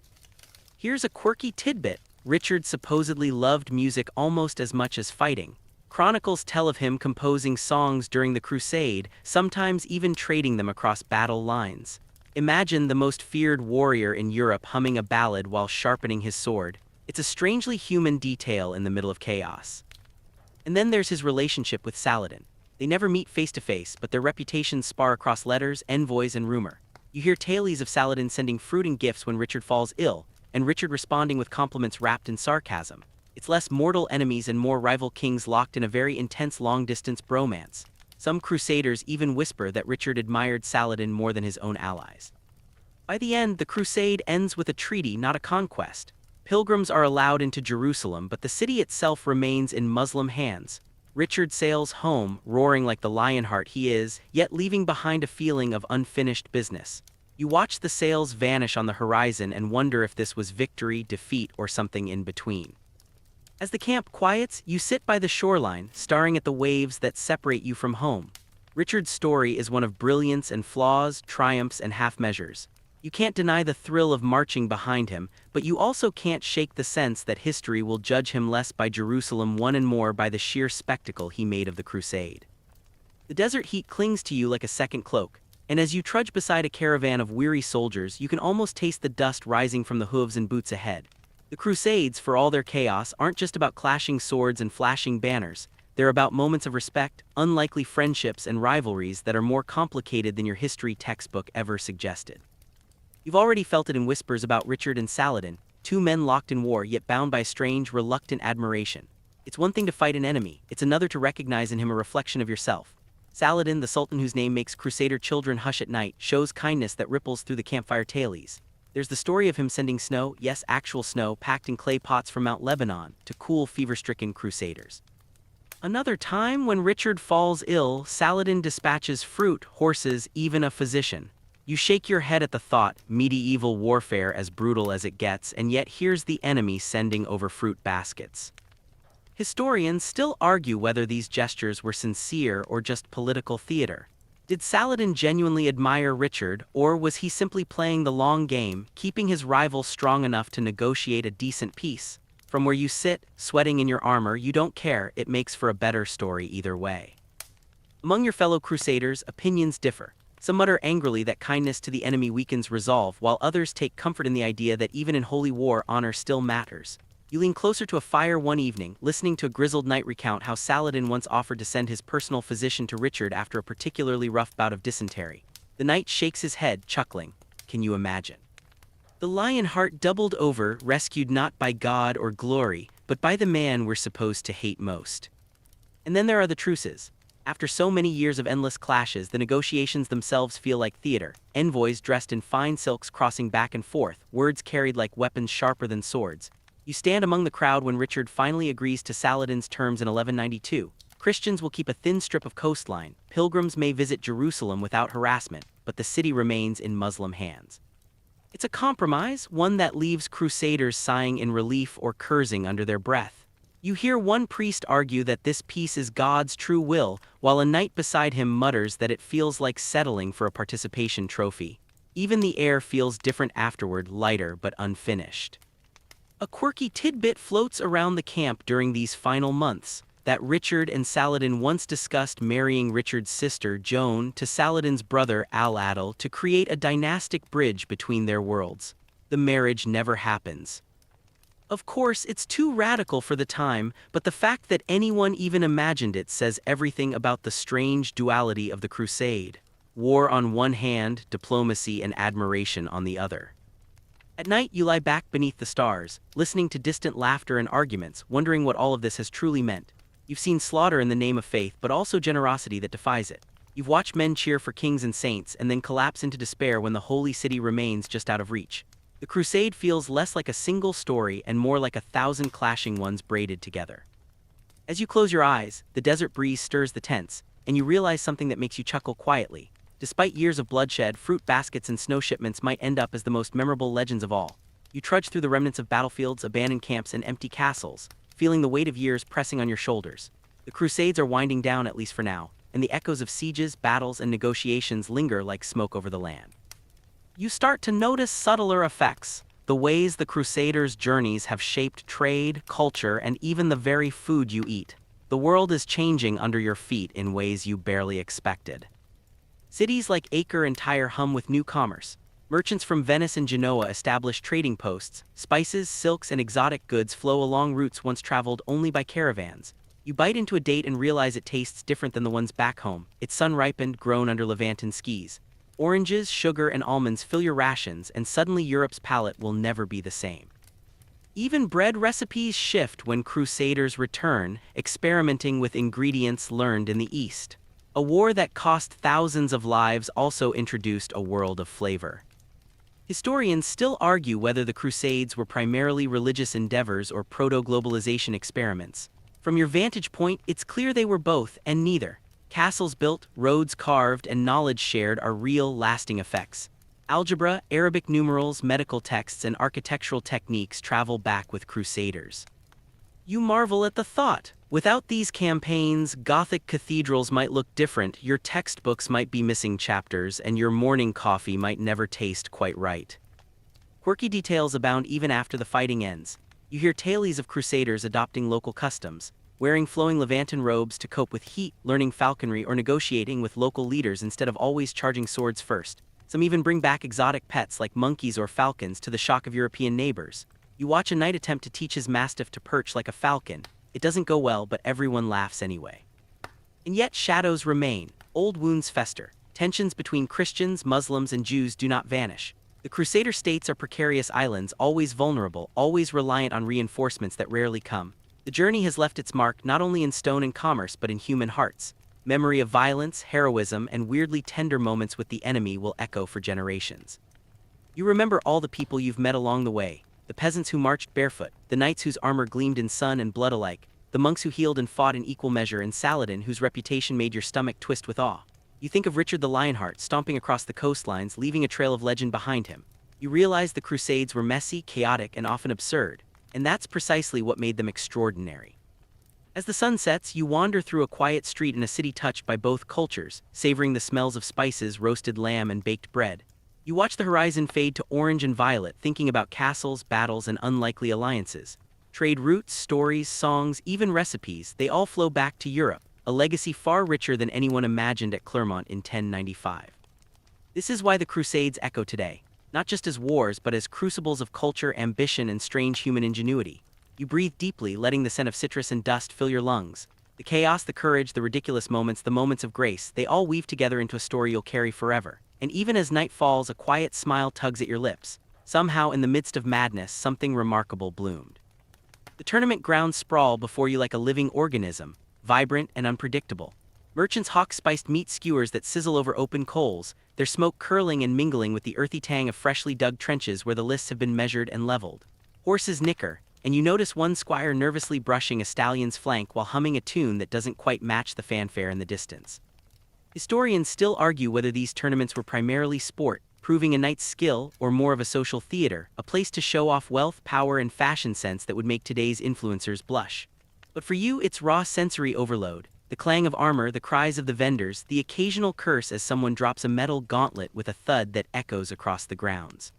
Here's a quirky tidbit. Richard supposedly loved music almost as much as fighting. Chronicles tell of him composing songs during the Crusade, sometimes even trading them across battle lines. Imagine the most feared warrior in Europe humming a ballad while sharpening his sword. It's a strangely human detail in the middle of chaos. And then there's his relationship with Saladin. They never meet face to face, but their reputations spar across letters, envoys, and rumor. You hear tales of Saladin sending fruit and gifts when Richard falls ill, and Richard responding with compliments wrapped in sarcasm. It's less mortal enemies and more rival kings locked in a very intense long-distance bromance. Some crusaders even whisper that Richard admired Saladin more than his own allies. By the end, the crusade ends with a treaty, not a conquest. Pilgrims are allowed into Jerusalem, but the city itself remains in Muslim hands. Richard sails home, roaring like the lionheart he is, yet leaving behind a feeling of unfinished business. You watch the sails vanish on the horizon and wonder if this was victory, defeat, or something in between. As the camp quiets, you sit by the shoreline, staring at the waves that separate you from home. Richard's story is one of brilliance and flaws, triumphs and half-measures. You can't deny the thrill of marching behind him, but you also can't shake the sense that history will judge him less by Jerusalem won and more by the sheer spectacle he made of the crusade. The desert heat clings to you like a second cloak, and as you trudge beside a caravan of weary soldiers, you can almost taste the dust rising from the hooves and boots ahead. The Crusades, for all their chaos, aren't just about clashing swords and flashing banners. They're about moments of respect, unlikely friendships, and rivalries that are more complicated than your history textbook ever suggested. You've already felt it in whispers about Richard and Saladin, two men locked in war yet bound by a strange, reluctant admiration. It's one thing to fight an enemy, it's another to recognize in him a reflection of yourself. Saladin, the sultan whose name makes crusader children hush at night, shows kindness that ripples through the campfire tales. There's the story of him sending snow, yes, actual snow, packed in clay pots from Mount Lebanon, to cool fever-stricken crusaders. Another time, when Richard falls ill, Saladin dispatches fruit, horses, even a physician. You shake your head at the thought, medieval warfare as brutal as it gets, and yet here's the enemy sending over fruit baskets. Historians still argue whether these gestures were sincere or just political theater. Did Saladin genuinely admire Richard, or was he simply playing the long game, keeping his rival strong enough to negotiate a decent peace? From where you sit, sweating in your armor, you don't care, it makes for a better story either way. Among your fellow crusaders, opinions differ. Some mutter angrily that kindness to the enemy weakens resolve, while others take comfort in the idea that even in holy war, honor still matters. You lean closer to a fire one evening, listening to a grizzled knight recount how Saladin once offered to send his personal physician to Richard after a particularly rough bout of dysentery. The knight shakes his head, chuckling. Can you imagine? The lionheart doubled over, rescued not by God or glory, but by the man we're supposed to hate most. And then there are the truces. After so many years of endless clashes, the negotiations themselves feel like theater. Envoys dressed in fine silks crossing back and forth, words carried like weapons sharper than swords. You stand among the crowd when Richard finally agrees to Saladin's terms in 1192. Christians will keep a thin strip of coastline. Pilgrims may visit Jerusalem without harassment, but the city remains in Muslim hands. It's a compromise, one that leaves crusaders sighing in relief or cursing under their breath. You hear one priest argue that this peace is God's true will, while a knight beside him mutters that it feels like settling for a participation trophy. Even the air feels different afterward, lighter but unfinished. A quirky tidbit floats around the camp during these final months, that Richard and Saladin once discussed marrying Richard's sister, Joan, to Saladin's brother, Al-Adil, to create a dynastic bridge between their worlds. The marriage never happens. Of course, it's too radical for the time, but the fact that anyone even imagined it says everything about the strange duality of the crusade. War on one hand, diplomacy and admiration on the other. At night, you lie back beneath the stars, listening to distant laughter and arguments, wondering what all of this has truly meant. You've seen slaughter in the name of faith, but also generosity that defies it. You've watched men cheer for kings and saints and then collapse into despair when the holy city remains just out of reach. The crusade feels less like a single story and more like 1,000 clashing ones braided together. As you close your eyes, the desert breeze stirs the tents, and you realize something that makes you chuckle quietly. Despite years of bloodshed, fruit baskets and snow shipments might end up as the most memorable legends of all. You trudge through the remnants of battlefields, abandoned camps, and empty castles, feeling the weight of years pressing on your shoulders. The Crusades are winding down, at least for now, and the echoes of sieges, battles, and negotiations linger like smoke over the land. You start to notice subtler effects, the ways the Crusaders' journeys have shaped trade, culture, and even the very food you eat. The world is changing under your feet in ways you barely expected. Cities like Acre and Tyre hum with new commerce. Merchants from Venice and Genoa establish trading posts. Spices, silks, and exotic goods flow along routes once traveled only by caravans. You bite into a date and realize it tastes different than the ones back home. It's sun-ripened, grown under Levanten skies. Oranges, sugar, and almonds fill your rations, and suddenly Europe's palate will never be the same. Even bread recipes shift when Crusaders return, experimenting with ingredients learned in the East. A war that cost thousands of lives also introduced a world of flavor. Historians still argue whether the Crusades were primarily religious endeavors or proto-globalization experiments. From your vantage point, it's clear they were both and neither. Castles built, roads carved, and knowledge shared are real, lasting effects. Algebra, Arabic numerals, medical texts, and architectural techniques travel back with Crusaders. You marvel at the thought. Without these campaigns, Gothic cathedrals might look different, your textbooks might be missing chapters, and your morning coffee might never taste quite right. Quirky details abound even after the fighting ends. You hear tales of Crusaders adopting local customs, wearing flowing Levanten robes to cope with heat, learning falconry, or negotiating with local leaders instead of always charging swords first. Some even bring back exotic pets like monkeys or falcons to the shock of European neighbors. You watch a knight attempt to teach his mastiff to perch like a falcon. It doesn't go well, but everyone laughs anyway. And yet shadows remain. Old wounds fester. Tensions between Christians, Muslims, and Jews do not vanish. The Crusader states are precarious islands, always vulnerable, always reliant on reinforcements that rarely come. The journey has left its mark not only in stone and commerce but in human hearts. Memory of violence, heroism, and weirdly tender moments with the enemy will echo for generations. You remember all the people you've met along the way. The peasants who marched barefoot, the knights whose armor gleamed in sun and blood alike, the monks who healed and fought in equal measure, and Saladin whose reputation made your stomach twist with awe. You think of Richard the Lionheart stomping across the coastlines, leaving a trail of legend behind him. You realize the Crusades were messy, chaotic, and often absurd, and that's precisely what made them extraordinary. As the sun sets, you wander through a quiet street in a city touched by both cultures, savoring the smells of spices, roasted lamb, and baked bread. You watch the horizon fade to orange and violet, thinking about castles, battles, and unlikely alliances. Trade routes, stories, songs, even recipes, they all flow back to Europe, a legacy far richer than anyone imagined at Clermont in 1095. This is why the Crusades echo today, not just as wars but as crucibles of culture, ambition, and strange human ingenuity. You breathe deeply, letting the scent of citrus and dust fill your lungs. The chaos, the courage, the ridiculous moments, the moments of grace, they all weave together into a story you'll carry forever. And even as night falls, a quiet smile tugs at your lips. Somehow, in the midst of madness, something remarkable bloomed. The tournament grounds sprawl before you like a living organism, vibrant and unpredictable. Merchants hawk spiced meat skewers that sizzle over open coals, their smoke curling and mingling with the earthy tang of freshly dug trenches where the lists have been measured and leveled. Horses nicker, and you notice one squire nervously brushing a stallion's flank while humming a tune that doesn't quite match the fanfare in the distance. Historians still argue whether these tournaments were primarily sport, proving a knight's skill, or more of a social theater, a place to show off wealth, power, and fashion sense that would make today's influencers blush. But for you, it's raw sensory overload. The clang of armor, the cries of the vendors, the occasional curse as someone drops a metal gauntlet with a thud that echoes across the grounds.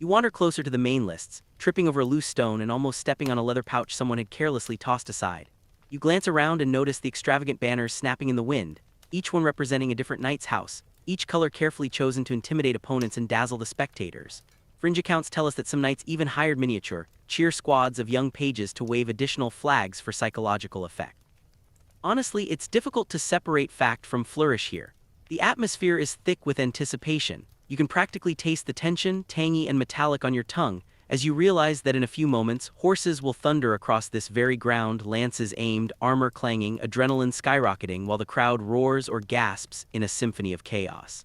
You wander closer to the main lists, tripping over a loose stone and almost stepping on a leather pouch someone had carelessly tossed aside. You glance around and notice the extravagant banners snapping in the wind, each one representing a different knight's house, each color carefully chosen to intimidate opponents and dazzle the spectators. Fringe accounts tell us that some knights even hired miniature, cheer squads of young pages to wave additional flags for psychological effect. Honestly, it's difficult to separate fact from flourish here. The atmosphere is thick with anticipation. You can practically taste the tension, tangy and metallic on your tongue, as you realize that in a few moments, horses will thunder across this very ground, lances aimed, armor clanging, adrenaline skyrocketing, while the crowd roars or gasps in a symphony of chaos.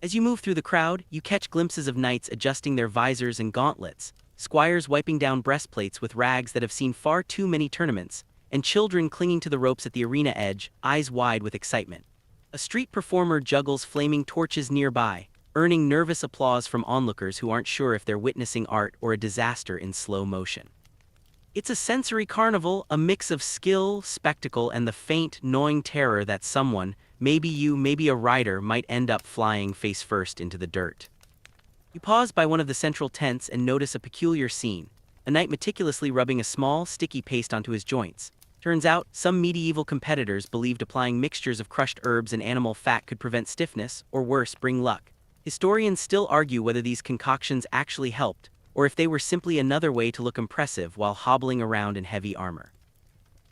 As you move through the crowd, you catch glimpses of knights adjusting their visors and gauntlets, squires wiping down breastplates with rags that have seen far too many tournaments, and children clinging to the ropes at the arena edge, eyes wide with excitement. A street performer juggles flaming torches nearby, earning nervous applause from onlookers who aren't sure if they're witnessing art or a disaster in slow motion. It's a sensory carnival, a mix of skill, spectacle, and the faint, gnawing terror that someone, maybe you, maybe a rider, might end up flying face first into the dirt. You pause by one of the central tents and notice a peculiar scene. A knight meticulously rubbing a small, sticky paste onto his joints. Turns out, some medieval competitors believed applying mixtures of crushed herbs and animal fat could prevent stiffness, or worse, bring luck. Historians still argue whether these concoctions actually helped, or if they were simply another way to look impressive while hobbling around in heavy armor.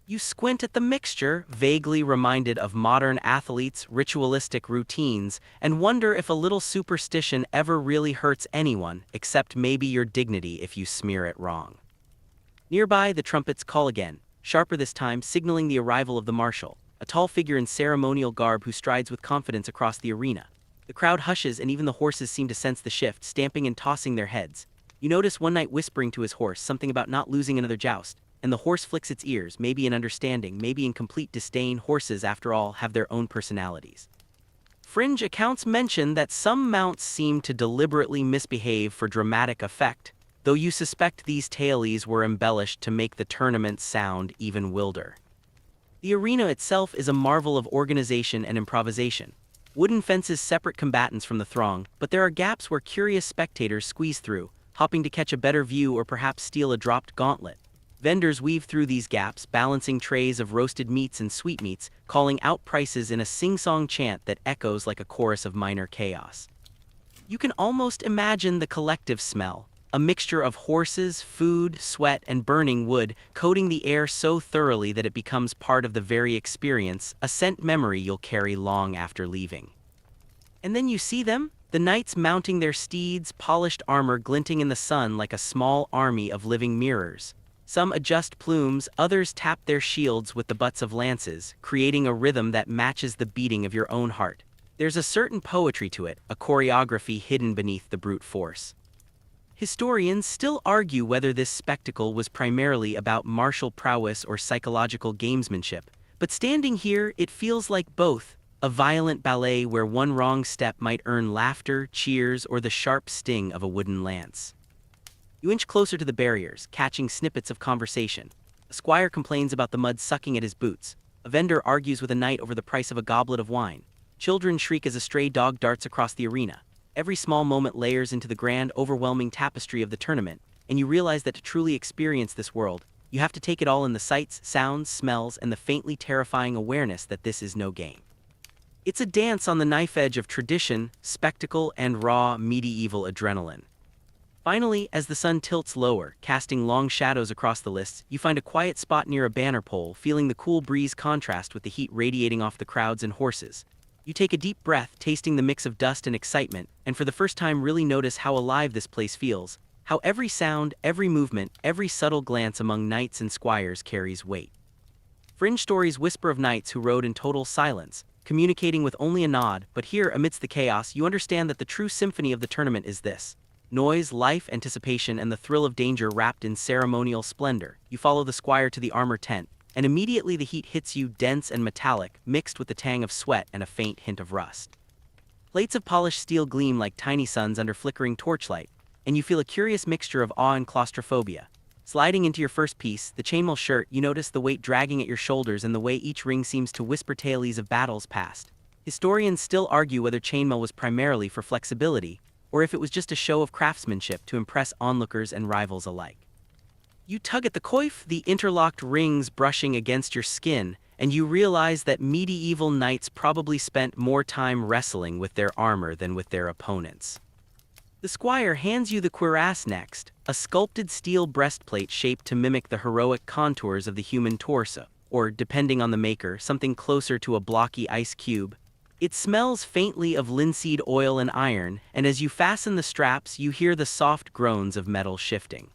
You squint at the mixture, vaguely reminded of modern athletes' ritualistic routines, and wonder if a little superstition ever really hurts anyone, except maybe your dignity if you smear it wrong. Nearby, the trumpets call again, sharper this time, signaling the arrival of the marshal, a tall figure in ceremonial garb who strides with confidence across the arena. The crowd hushes and even the horses seem to sense the shift, stamping and tossing their heads. You notice one knight whispering to his horse something about not losing another joust, and the horse flicks its ears, maybe in understanding, maybe in complete disdain. Horses, after all, have their own personalities. Fringe accounts mention that some mounts seem to deliberately misbehave for dramatic effect, though you suspect these tailies were embellished to make the tournament sound even wilder. The arena itself is a marvel of organization and improvisation. Wooden fences separate combatants from the throng, but there are gaps where curious spectators squeeze through, hopping to catch a better view or perhaps steal a dropped gauntlet. Vendors weave through these gaps, balancing trays of roasted meats and sweetmeats, calling out prices in a sing-song chant that echoes like a chorus of minor chaos. You can almost imagine the collective smell, a mixture of horses, food, sweat, and burning wood, coating the air so thoroughly that it becomes part of the very experience, a scent memory you'll carry long after leaving. And then you see them, the knights mounting their steeds, polished armor glinting in the sun like a small army of living mirrors. Some adjust plumes, others tap their shields with the butts of lances, creating a rhythm that matches the beating of your own heart. There's a certain poetry to it, a choreography hidden beneath the brute force. Historians still argue whether this spectacle was primarily about martial prowess or psychological gamesmanship, but standing here, it feels like both. A violent ballet where one wrong step might earn laughter, cheers, or the sharp sting of a wooden lance. You inch closer to the barriers, catching snippets of conversation. A squire complains about the mud sucking at his boots. A vendor argues with a knight over the price of a goblet of wine. Children shriek as a stray dog darts across the arena. Every small moment layers into the grand, overwhelming tapestry of the tournament, and you realize that to truly experience this world, you have to take it all in: the sights, sounds, smells, and the faintly terrifying awareness that this is no game. It's a dance on the knife edge of tradition, spectacle, and raw, medieval adrenaline. Finally, as the sun tilts lower, casting long shadows across the lists, you find a quiet spot near a banner pole, feeling the cool breeze contrast with the heat radiating off the crowds and horses. You take a deep breath, tasting the mix of dust and excitement, and for the first time really notice how alive this place feels, how every sound, every movement, every subtle glance among knights and squires carries weight. Fringe stories whisper of knights who rode in total silence, communicating with only a nod, but here, amidst the chaos, you understand that the true symphony of the tournament is this: noise, life, anticipation, and the thrill of danger wrapped in ceremonial splendor. You follow the squire to the armor tent, and immediately the heat hits you, dense and metallic, mixed with the tang of sweat and a faint hint of rust. Plates of polished steel gleam like tiny suns under flickering torchlight, and you feel a curious mixture of awe and claustrophobia. Sliding into your first piece, the chainmail shirt, you notice the weight dragging at your shoulders and the way each ring seems to whisper tales of battles past. Historians still argue whether chainmail was primarily for flexibility, or if it was just a show of craftsmanship to impress onlookers and rivals alike. You tug at the coif, the interlocked rings brushing against your skin, and you realize that medieval knights probably spent more time wrestling with their armor than with their opponents. The squire hands you the cuirass next, a sculpted steel breastplate shaped to mimic the heroic contours of the human torso, or, depending on the maker, something closer to a blocky ice cube. It smells faintly of linseed oil and iron, and as you fasten the straps, you hear the soft groans of metal shifting.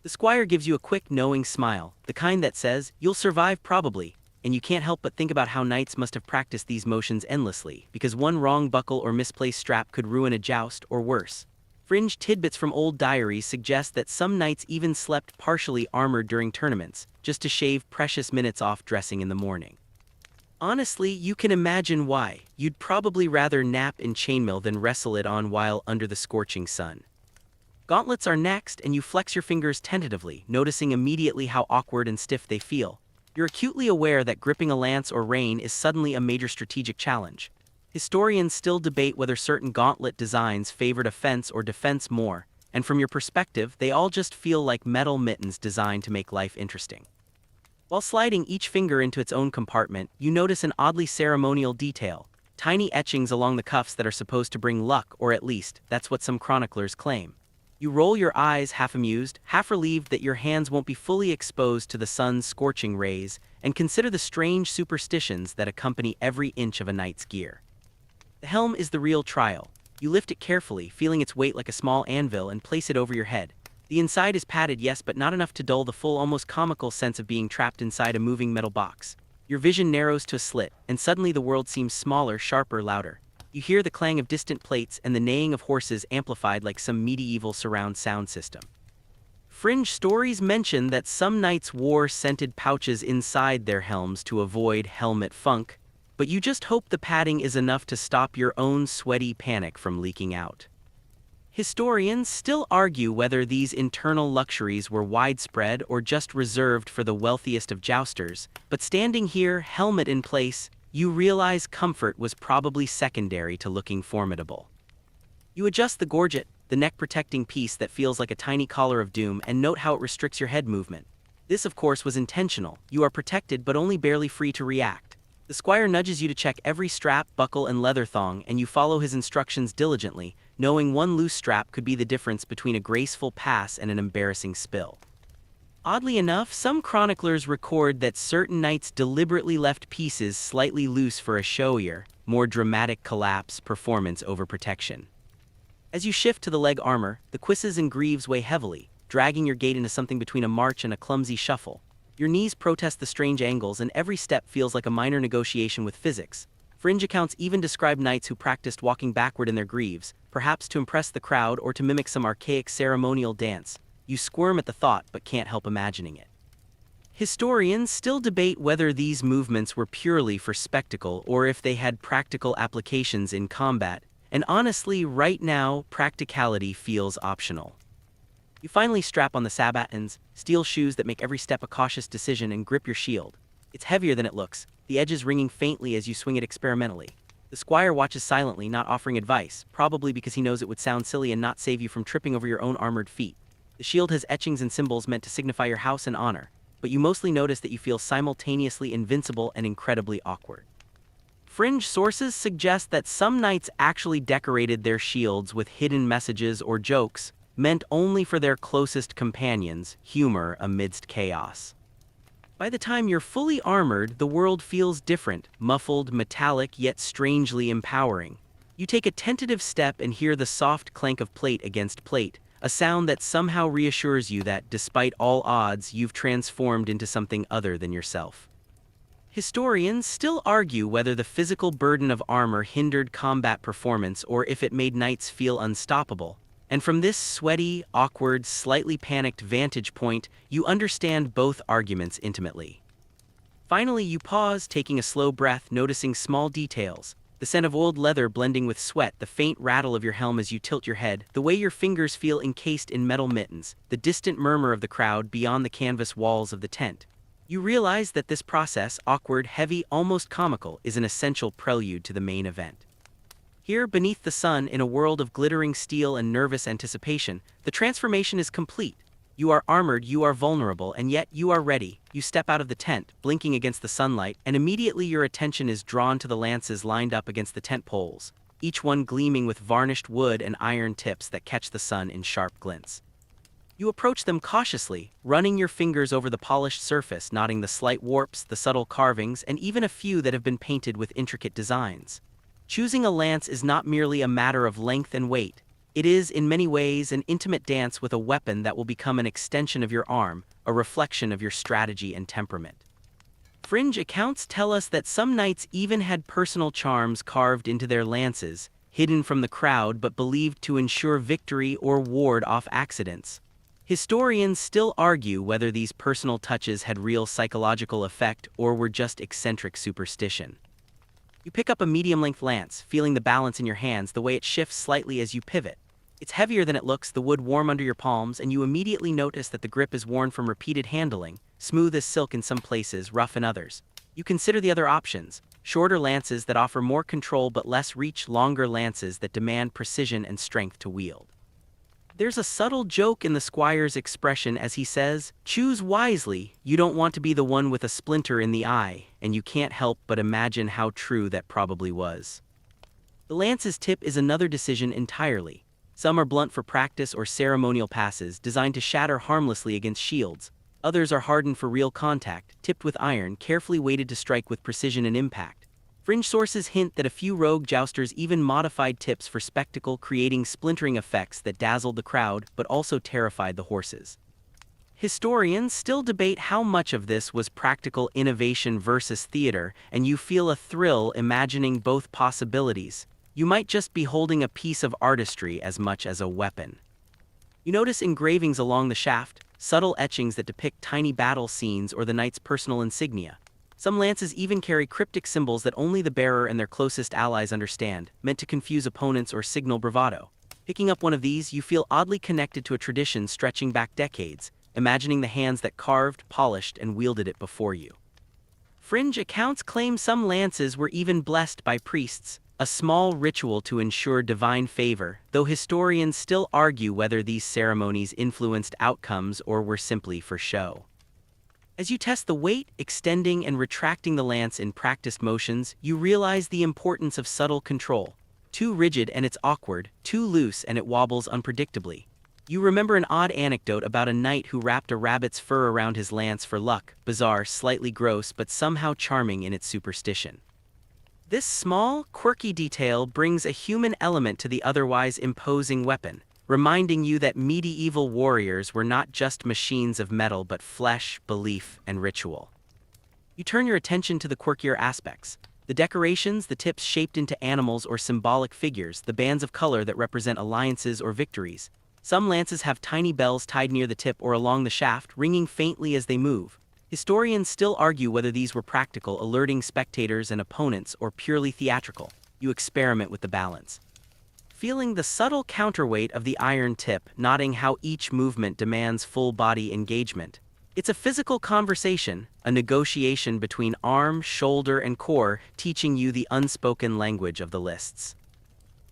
The squire gives you a quick, knowing smile, the kind that says, "You'll survive probably," and you can't help but think about how knights must have practiced these motions endlessly, because one wrong buckle or misplaced strap could ruin a joust, or worse. Fringe tidbits from old diaries suggest that some knights even slept partially armored during tournaments, just to shave precious minutes off dressing in the morning. Honestly, you can imagine why. You'd probably rather nap in chainmail than wrestle it on while under the scorching sun. Gauntlets are next, and you flex your fingers tentatively, noticing immediately how awkward and stiff they feel. You're acutely aware that gripping a lance or rein is suddenly a major strategic challenge. Historians still debate whether certain gauntlet designs favored offense or defense more, and from your perspective, they all just feel like metal mittens designed to make life interesting. While sliding each finger into its own compartment, you notice an oddly ceremonial detail: tiny etchings along the cuffs that are supposed to bring luck, or at least, that's what some chroniclers claim. You roll your eyes, half amused, half relieved that your hands won't be fully exposed to the sun's scorching rays, and consider the strange superstitions that accompany every inch of a knight's gear. The helm is the real trial. You lift it carefully, feeling its weight like a small anvil, and place it over your head. The inside is padded, yes, but not enough to dull the full, almost comical sense of being trapped inside a moving metal box. Your vision narrows to a slit, and suddenly the world seems smaller, sharper, louder. You hear the clang of distant plates and the neighing of horses amplified like some medieval surround sound system. Fringe stories mention that some knights wore scented pouches inside their helms to avoid helmet funk, but you just hope the padding is enough to stop your own sweaty panic from leaking out. Historians still argue whether these internal luxuries were widespread or just reserved for the wealthiest of jousters, but standing here, helmet in place, you realize comfort was probably secondary to looking formidable. You adjust the gorget, the neck-protecting piece that feels like a tiny collar of doom, and note how it restricts your head movement. This, of course, was intentional. You are protected but only barely free to react. The squire nudges you to check every strap, buckle, and leather thong, and you follow his instructions diligently, knowing one loose strap could be the difference between a graceful pass and an embarrassing spill. Oddly enough, some chroniclers record that certain knights deliberately left pieces slightly loose for a showier, more dramatic collapse performance over protection. As you shift to the leg armor, the cuisses and greaves weigh heavily, dragging your gait into something between a march and a clumsy shuffle. Your knees protest the strange angles, and every step feels like a minor negotiation with physics. Fringe accounts even describe knights who practiced walking backward in their greaves, perhaps to impress the crowd or to mimic some archaic ceremonial dance. You squirm at the thought but can't help imagining it. Historians still debate whether these movements were purely for spectacle or if they had practical applications in combat, and honestly, right now, practicality feels optional. You finally strap on the sabatons, steel shoes that make every step a cautious decision, and grip your shield. It's heavier than it looks, the edges ringing faintly as you swing it experimentally. The squire watches silently, not offering advice, probably because he knows it would sound silly and not save you from tripping over your own armored feet. The shield has etchings and symbols meant to signify your house and honor, but you mostly notice that you feel simultaneously invincible and incredibly awkward. Fringe sources suggest that some knights actually decorated their shields with hidden messages or jokes, meant only for their closest companions, humor amidst chaos. By the time you're fully armored, the world feels different, muffled, metallic, yet strangely empowering. You take a tentative step and hear the soft clank of plate against plate, a sound that somehow reassures you that, despite all odds, you've transformed into something other than yourself. Historians still argue whether the physical burden of armor hindered combat performance or if it made knights feel unstoppable. And from this sweaty, awkward, slightly panicked vantage point, you understand both arguments intimately. Finally, you pause, taking a slow breath, noticing small details. The scent of old leather blending with sweat, the faint rattle of your helm as you tilt your head, the way your fingers feel encased in metal mittens, the distant murmur of the crowd beyond the canvas walls of the tent. You realize that this process, awkward, heavy, almost comical, is an essential prelude to the main event. Here, beneath the sun, in a world of glittering steel and nervous anticipation, the transformation is complete. You are armored, you are vulnerable, and yet you are ready. You step out of the tent, blinking against the sunlight, and immediately your attention is drawn to the lances lined up against the tent poles, each one gleaming with varnished wood and iron tips that catch the sun in sharp glints. You approach them cautiously, running your fingers over the polished surface, noting the slight warps, the subtle carvings, and even a few that have been painted with intricate designs. Choosing a lance is not merely a matter of length and weight. It is, in many ways, an intimate dance with a weapon that will become an extension of your arm, a reflection of your strategy and temperament. Fringe accounts tell us that some knights even had personal charms carved into their lances, hidden from the crowd but believed to ensure victory or ward off accidents. Historians still argue whether these personal touches had real psychological effect or were just eccentric superstition. You pick up a medium-length lance, feeling the balance in your hands the way it shifts slightly as you pivot. It's heavier than it looks, the wood warm under your palms, and you immediately notice that the grip is worn from repeated handling, smooth as silk in some places, rough in others. You consider the other options: shorter lances that offer more control but less reach, longer lances that demand precision and strength to wield. There's a subtle joke in the squire's expression as he says, "Choose wisely, you don't want to be the one with a splinter in the eye," and you can't help but imagine how true that probably was. The lance's tip is another decision entirely. Some are blunt for practice or ceremonial passes, designed to shatter harmlessly against shields. Others are hardened for real contact, tipped with iron, carefully weighted to strike with precision and impact. Fringe sources hint that a few rogue jousters even modified tips for spectacle, creating splintering effects that dazzled the crowd but also terrified the horses. Historians still debate how much of this was practical innovation versus theater, and you feel a thrill imagining both possibilities. You might just be holding a piece of artistry as much as a weapon. You notice engravings along the shaft, subtle etchings that depict tiny battle scenes or the knight's personal insignia. Some lances even carry cryptic symbols that only the bearer and their closest allies understand, meant to confuse opponents or signal bravado. Picking up one of these, you feel oddly connected to a tradition stretching back decades, imagining the hands that carved, polished, and wielded it before you. Fringe accounts claim some lances were even blessed by priests, a small ritual to ensure divine favor, though historians still argue whether these ceremonies influenced outcomes or were simply for show. As you test the weight, extending and retracting the lance in practiced motions, you realize the importance of subtle control. Too rigid and it's awkward, too loose and it wobbles unpredictably. You remember an odd anecdote about a knight who wrapped a rabbit's fur around his lance for luck, bizarre, slightly gross, but somehow charming in its superstition. This small, quirky detail brings a human element to the otherwise imposing weapon, reminding you that medieval warriors were not just machines of metal but flesh, belief, and ritual. You turn your attention to the quirkier aspects. The decorations, the tips shaped into animals or symbolic figures, the bands of color that represent alliances or victories. Some lances have tiny bells tied near the tip or along the shaft, ringing faintly as they move. Historians still argue whether these were practical, alerting spectators and opponents, or purely theatrical. You experiment with the balance, feeling the subtle counterweight of the iron tip, noting how each movement demands full-body engagement. It's a physical conversation, a negotiation between arm, shoulder, and core, teaching you the unspoken language of the lists.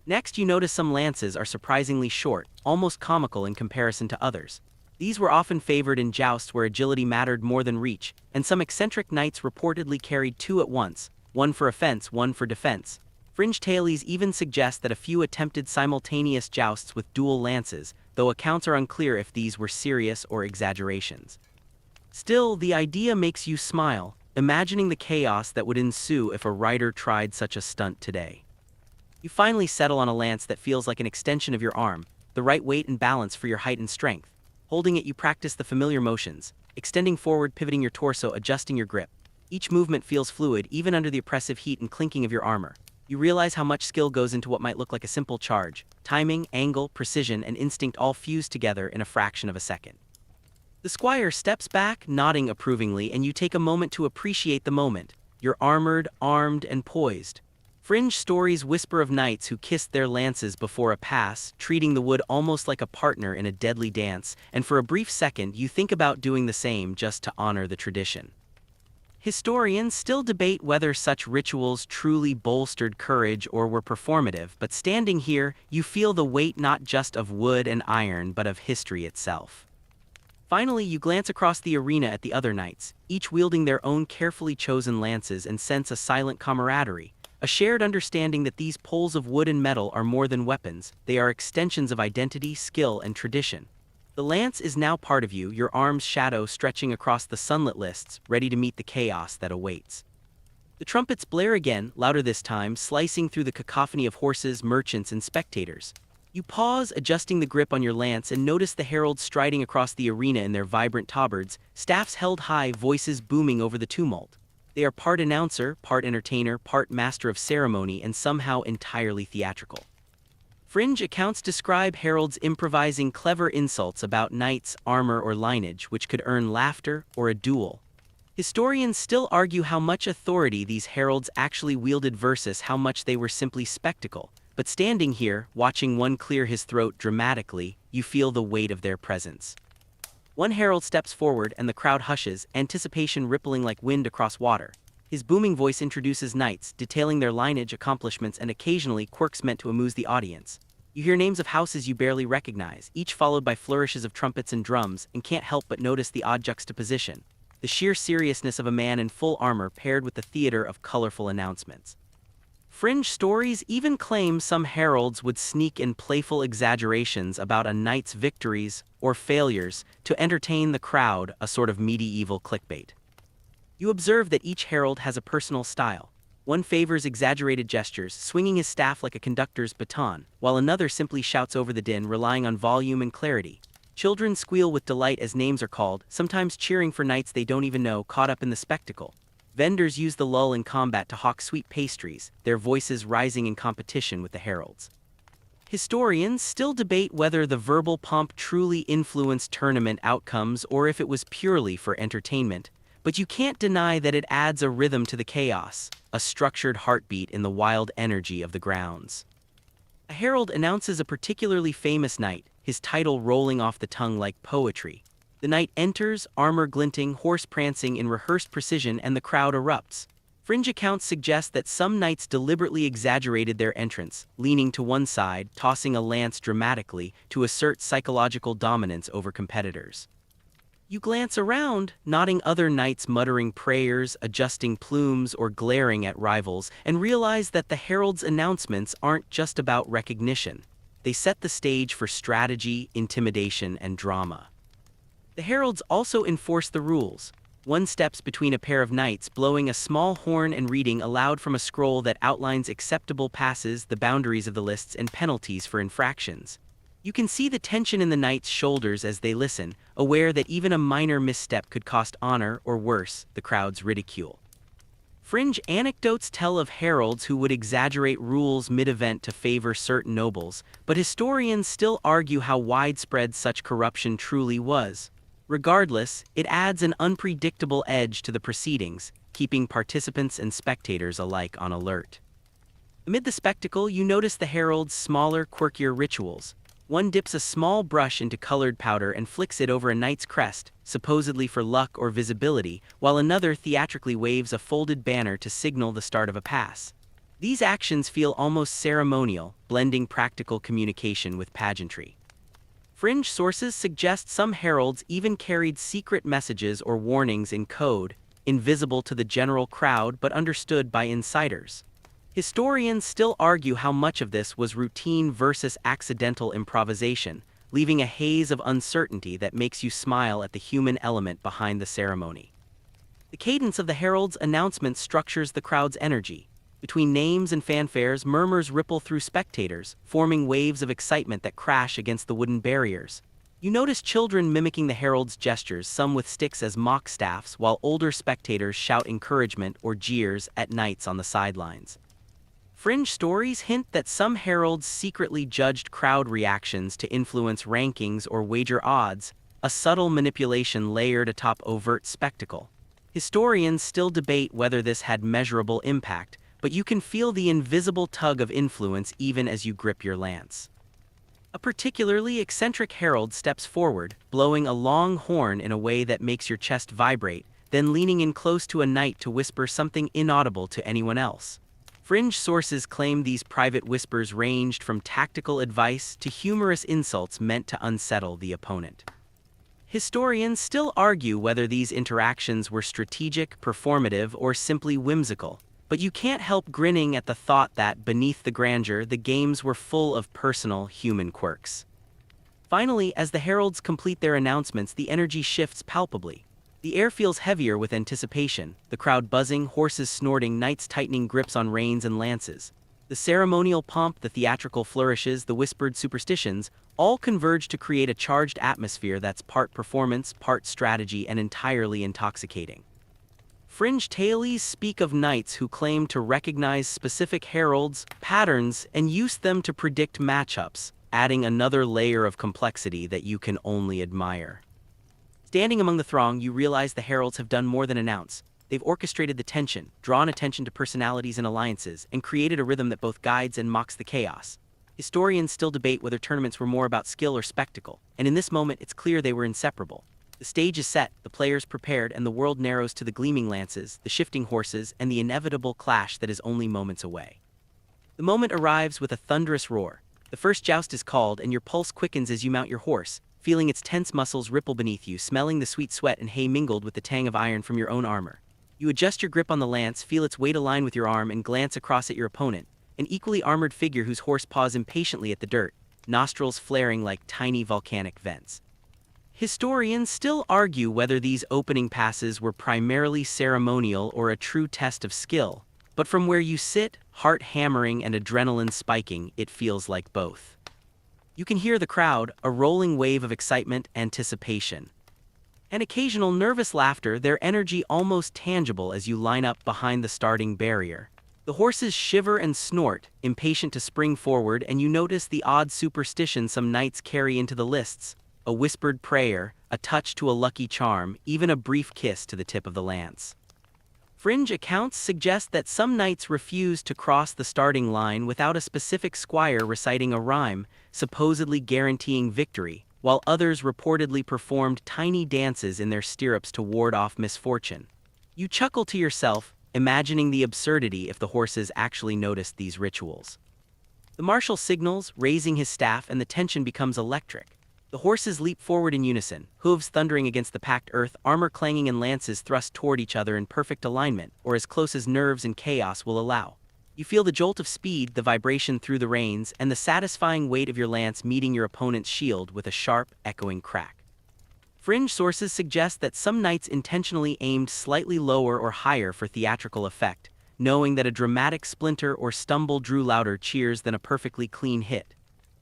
Next, you notice some lances are surprisingly short, almost comical in comparison to others. These were often favored in jousts where agility mattered more than reach, and some eccentric knights reportedly carried two at once, one for offense, one for defense. Fringe tales even suggest that a few attempted simultaneous jousts with dual lances, though accounts are unclear if these were serious or exaggerations. Still, the idea makes you smile, imagining the chaos that would ensue if a rider tried such a stunt today. You finally settle on a lance that feels like an extension of your arm, the right weight and balance for your height and strength. Holding it, you practice the familiar motions, extending forward, pivoting your torso, adjusting your grip. Each movement feels fluid, even under the oppressive heat and clinking of your armor. You realize how much skill goes into what might look like a simple charge. Timing, angle, precision, and instinct all fuse together in a fraction of a second. The squire steps back, nodding approvingly, and you take a moment to appreciate the moment. You're armored, armed, and poised. Fringe stories whisper of knights who kissed their lances before a pass, treating the wood almost like a partner in a deadly dance, and for a brief second you think about doing the same just to honor the tradition. Historians still debate whether such rituals truly bolstered courage or were performative, but standing here, you feel the weight not just of wood and iron but of history itself. Finally, you glance across the arena at the other knights, each wielding their own carefully chosen lances, and sense a silent camaraderie. A shared understanding that these poles of wood and metal are more than weapons, they are extensions of identity, skill, and tradition. The lance is now part of you, your arm's shadow stretching across the sunlit lists, ready to meet the chaos that awaits. The trumpets blare again, louder this time, slicing through the cacophony of horses, merchants, and spectators. You pause, adjusting the grip on your lance, and notice the heralds striding across the arena in their vibrant tabards, staffs held high, voices booming over the tumult. They are part announcer, part entertainer, part master of ceremony, and somehow entirely theatrical. Fringe accounts describe heralds improvising clever insults about knights, armor, or lineage, which could earn laughter or a duel. Historians still argue how much authority these heralds actually wielded versus how much they were simply spectacle. But standing here, watching one clear his throat dramatically, you feel the weight of their presence. One herald steps forward and the crowd hushes, anticipation rippling like wind across water. His booming voice introduces knights, detailing their lineage, accomplishments, and occasionally quirks meant to amuse the audience. You hear names of houses you barely recognize, each followed by flourishes of trumpets and drums, and can't help but notice the odd juxtaposition. The sheer seriousness of a man in full armor paired with the theater of colorful announcements. Fringe stories even claim some heralds would sneak in playful exaggerations about a knight's victories or failures to entertain the crowd, a sort of medieval clickbait. You observe that each herald has a personal style. One favors exaggerated gestures, swinging his staff like a conductor's baton, while another simply shouts over the din, relying on volume and clarity. Children squeal with delight as names are called, sometimes cheering for knights they don't even know, caught up in the spectacle. Vendors use the lull in combat to hawk sweet pastries, their voices rising in competition with the heralds. Historians still debate whether the verbal pomp truly influenced tournament outcomes or if it was purely for entertainment, but you can't deny that it adds a rhythm to the chaos, a structured heartbeat in the wild energy of the grounds. A herald announces a particularly famous knight, his title rolling off the tongue like poetry. The knight enters, armor glinting, horse prancing in rehearsed precision, and the crowd erupts. Fringe accounts suggest that some knights deliberately exaggerated their entrance, leaning to one side, tossing a lance dramatically to assert psychological dominance over competitors. You glance around, noting other knights muttering prayers, adjusting plumes, or glaring at rivals, and realize that the herald's announcements aren't just about recognition. They set the stage for strategy, intimidation, and drama. The heralds also enforce the rules. One steps between a pair of knights, blowing a small horn and reading aloud from a scroll that outlines acceptable passes, the boundaries of the lists, and penalties for infractions. You can see the tension in the knights' shoulders as they listen, aware that even a minor misstep could cost honor or worse, the crowd's ridicule. Fringe anecdotes tell of heralds who would exaggerate rules mid-event to favor certain nobles, but historians still argue how widespread such corruption truly was. Regardless, it adds an unpredictable edge to the proceedings, keeping participants and spectators alike on alert. Amid the spectacle, you notice the herald's smaller, quirkier rituals. One dips a small brush into colored powder and flicks it over a knight's crest, supposedly for luck or visibility, while another theatrically waves a folded banner to signal the start of a pass. These actions feel almost ceremonial, blending practical communication with pageantry. Fringe sources suggest some heralds even carried secret messages or warnings in code, invisible to the general crowd but understood by insiders. Historians still argue how much of this was routine versus accidental improvisation, leaving a haze of uncertainty that makes you smile at the human element behind the ceremony. The cadence of the herald's announcement structures the crowd's energy. Between names and fanfares, murmurs ripple through spectators, forming waves of excitement that crash against the wooden barriers. You notice children mimicking the herald's gestures, some with sticks as mock staffs, while older spectators shout encouragement or jeers at knights on the sidelines. Fringe stories hint that some heralds secretly judged crowd reactions to influence rankings or wager odds, a subtle manipulation layered atop overt spectacle. Historians still debate whether this had measurable impact, but you can feel the invisible tug of influence even as you grip your lance. A particularly eccentric herald steps forward, blowing a long horn in a way that makes your chest vibrate, then leaning in close to a knight to whisper something inaudible to anyone else. Fringe sources claim these private whispers ranged from tactical advice to humorous insults meant to unsettle the opponent. Historians still argue whether these interactions were strategic, performative, or simply whimsical, but you can't help grinning at the thought that, beneath the grandeur, the games were full of personal, human quirks. Finally, as the heralds complete their announcements, the energy shifts palpably. The air feels heavier with anticipation, the crowd buzzing, horses snorting, knights tightening grips on reins and lances. The ceremonial pomp, the theatrical flourishes, the whispered superstitions, all converge to create a charged atmosphere that's part performance, part strategy, and entirely intoxicating. Fringe tales speak of knights who claim to recognize specific heralds, patterns, and use them to predict matchups, adding another layer of complexity that you can only admire. Standing among the throng, you realize the heralds have done more than announce. They've orchestrated the tension, drawn attention to personalities and alliances, and created a rhythm that both guides and mocks the chaos. Historians still debate whether tournaments were more about skill or spectacle, and in this moment it's clear they were inseparable. The stage is set, the players prepared, and the world narrows to the gleaming lances, the shifting horses, and the inevitable clash that is only moments away. The moment arrives with a thunderous roar. The first joust is called, and your pulse quickens as you mount your horse, feeling its tense muscles ripple beneath you, smelling the sweet sweat and hay mingled with the tang of iron from your own armor. You adjust your grip on the lance, feel its weight align with your arm, and glance across at your opponent, an equally armored figure whose horse paws impatiently at the dirt, nostrils flaring like tiny volcanic vents. Historians still argue whether these opening passes were primarily ceremonial or a true test of skill, but from where you sit, heart hammering and adrenaline spiking, it feels like both. You can hear the crowd, a rolling wave of excitement, anticipation, and occasional nervous laughter, their energy almost tangible as you line up behind the starting barrier. The horses shiver and snort, impatient to spring forward, and you notice the odd superstition some knights carry into the lists: a whispered prayer, a touch to a lucky charm, even a brief kiss to the tip of the lance. Fringe accounts suggest that some knights refused to cross the starting line without a specific squire reciting a rhyme, supposedly guaranteeing victory, while others reportedly performed tiny dances in their stirrups to ward off misfortune. You chuckle to yourself, imagining the absurdity if the horses actually noticed these rituals. The marshal signals, raising his staff, and the tension becomes electric. The horses leap forward in unison, hooves thundering against the packed earth, armor clanging, and lances thrust toward each other in perfect alignment, or as close as nerves and chaos will allow. You feel the jolt of speed, the vibration through the reins, and the satisfying weight of your lance meeting your opponent's shield with a sharp, echoing crack. Fringe sources suggest that some knights intentionally aimed slightly lower or higher for theatrical effect, knowing that a dramatic splinter or stumble drew louder cheers than a perfectly clean hit.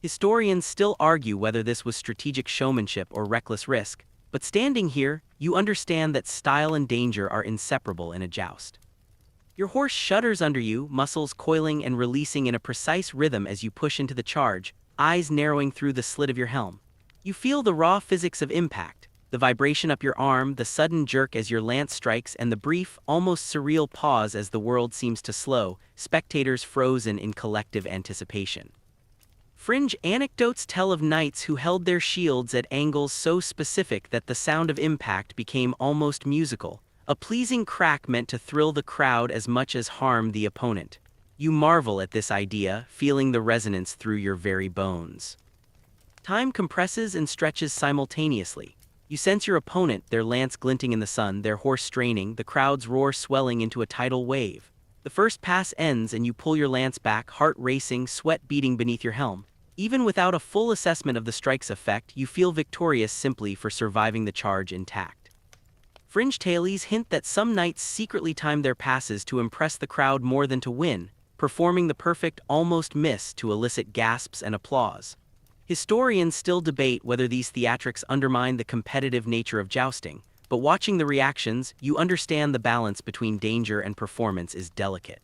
Historians still argue whether this was strategic showmanship or reckless risk, but standing here, you understand that style and danger are inseparable in a joust. Your horse shudders under you, muscles coiling and releasing in a precise rhythm as you push into the charge, eyes narrowing through the slit of your helm. You feel the raw physics of impact, the vibration up your arm, the sudden jerk as your lance strikes, and the brief, almost surreal pause as the world seems to slow, spectators frozen in collective anticipation. Fringe anecdotes tell of knights who held their shields at angles so specific that the sound of impact became almost musical, a pleasing crack meant to thrill the crowd as much as harm the opponent. You marvel at this idea, feeling the resonance through your very bones. Time compresses and stretches simultaneously. You sense your opponent, their lance glinting in the sun, their horse straining, the crowd's roar swelling into a tidal wave. The first pass ends and you pull your lance back, heart racing, sweat beating beneath your helm. Even without a full assessment of the strike's effect, you feel victorious simply for surviving the charge intact. Fringe tales hint that some knights secretly timed their passes to impress the crowd more than to win, performing the perfect almost miss to elicit gasps and applause. Historians still debate whether these theatrics undermine the competitive nature of jousting, but watching the reactions, you understand the balance between danger and performance is delicate.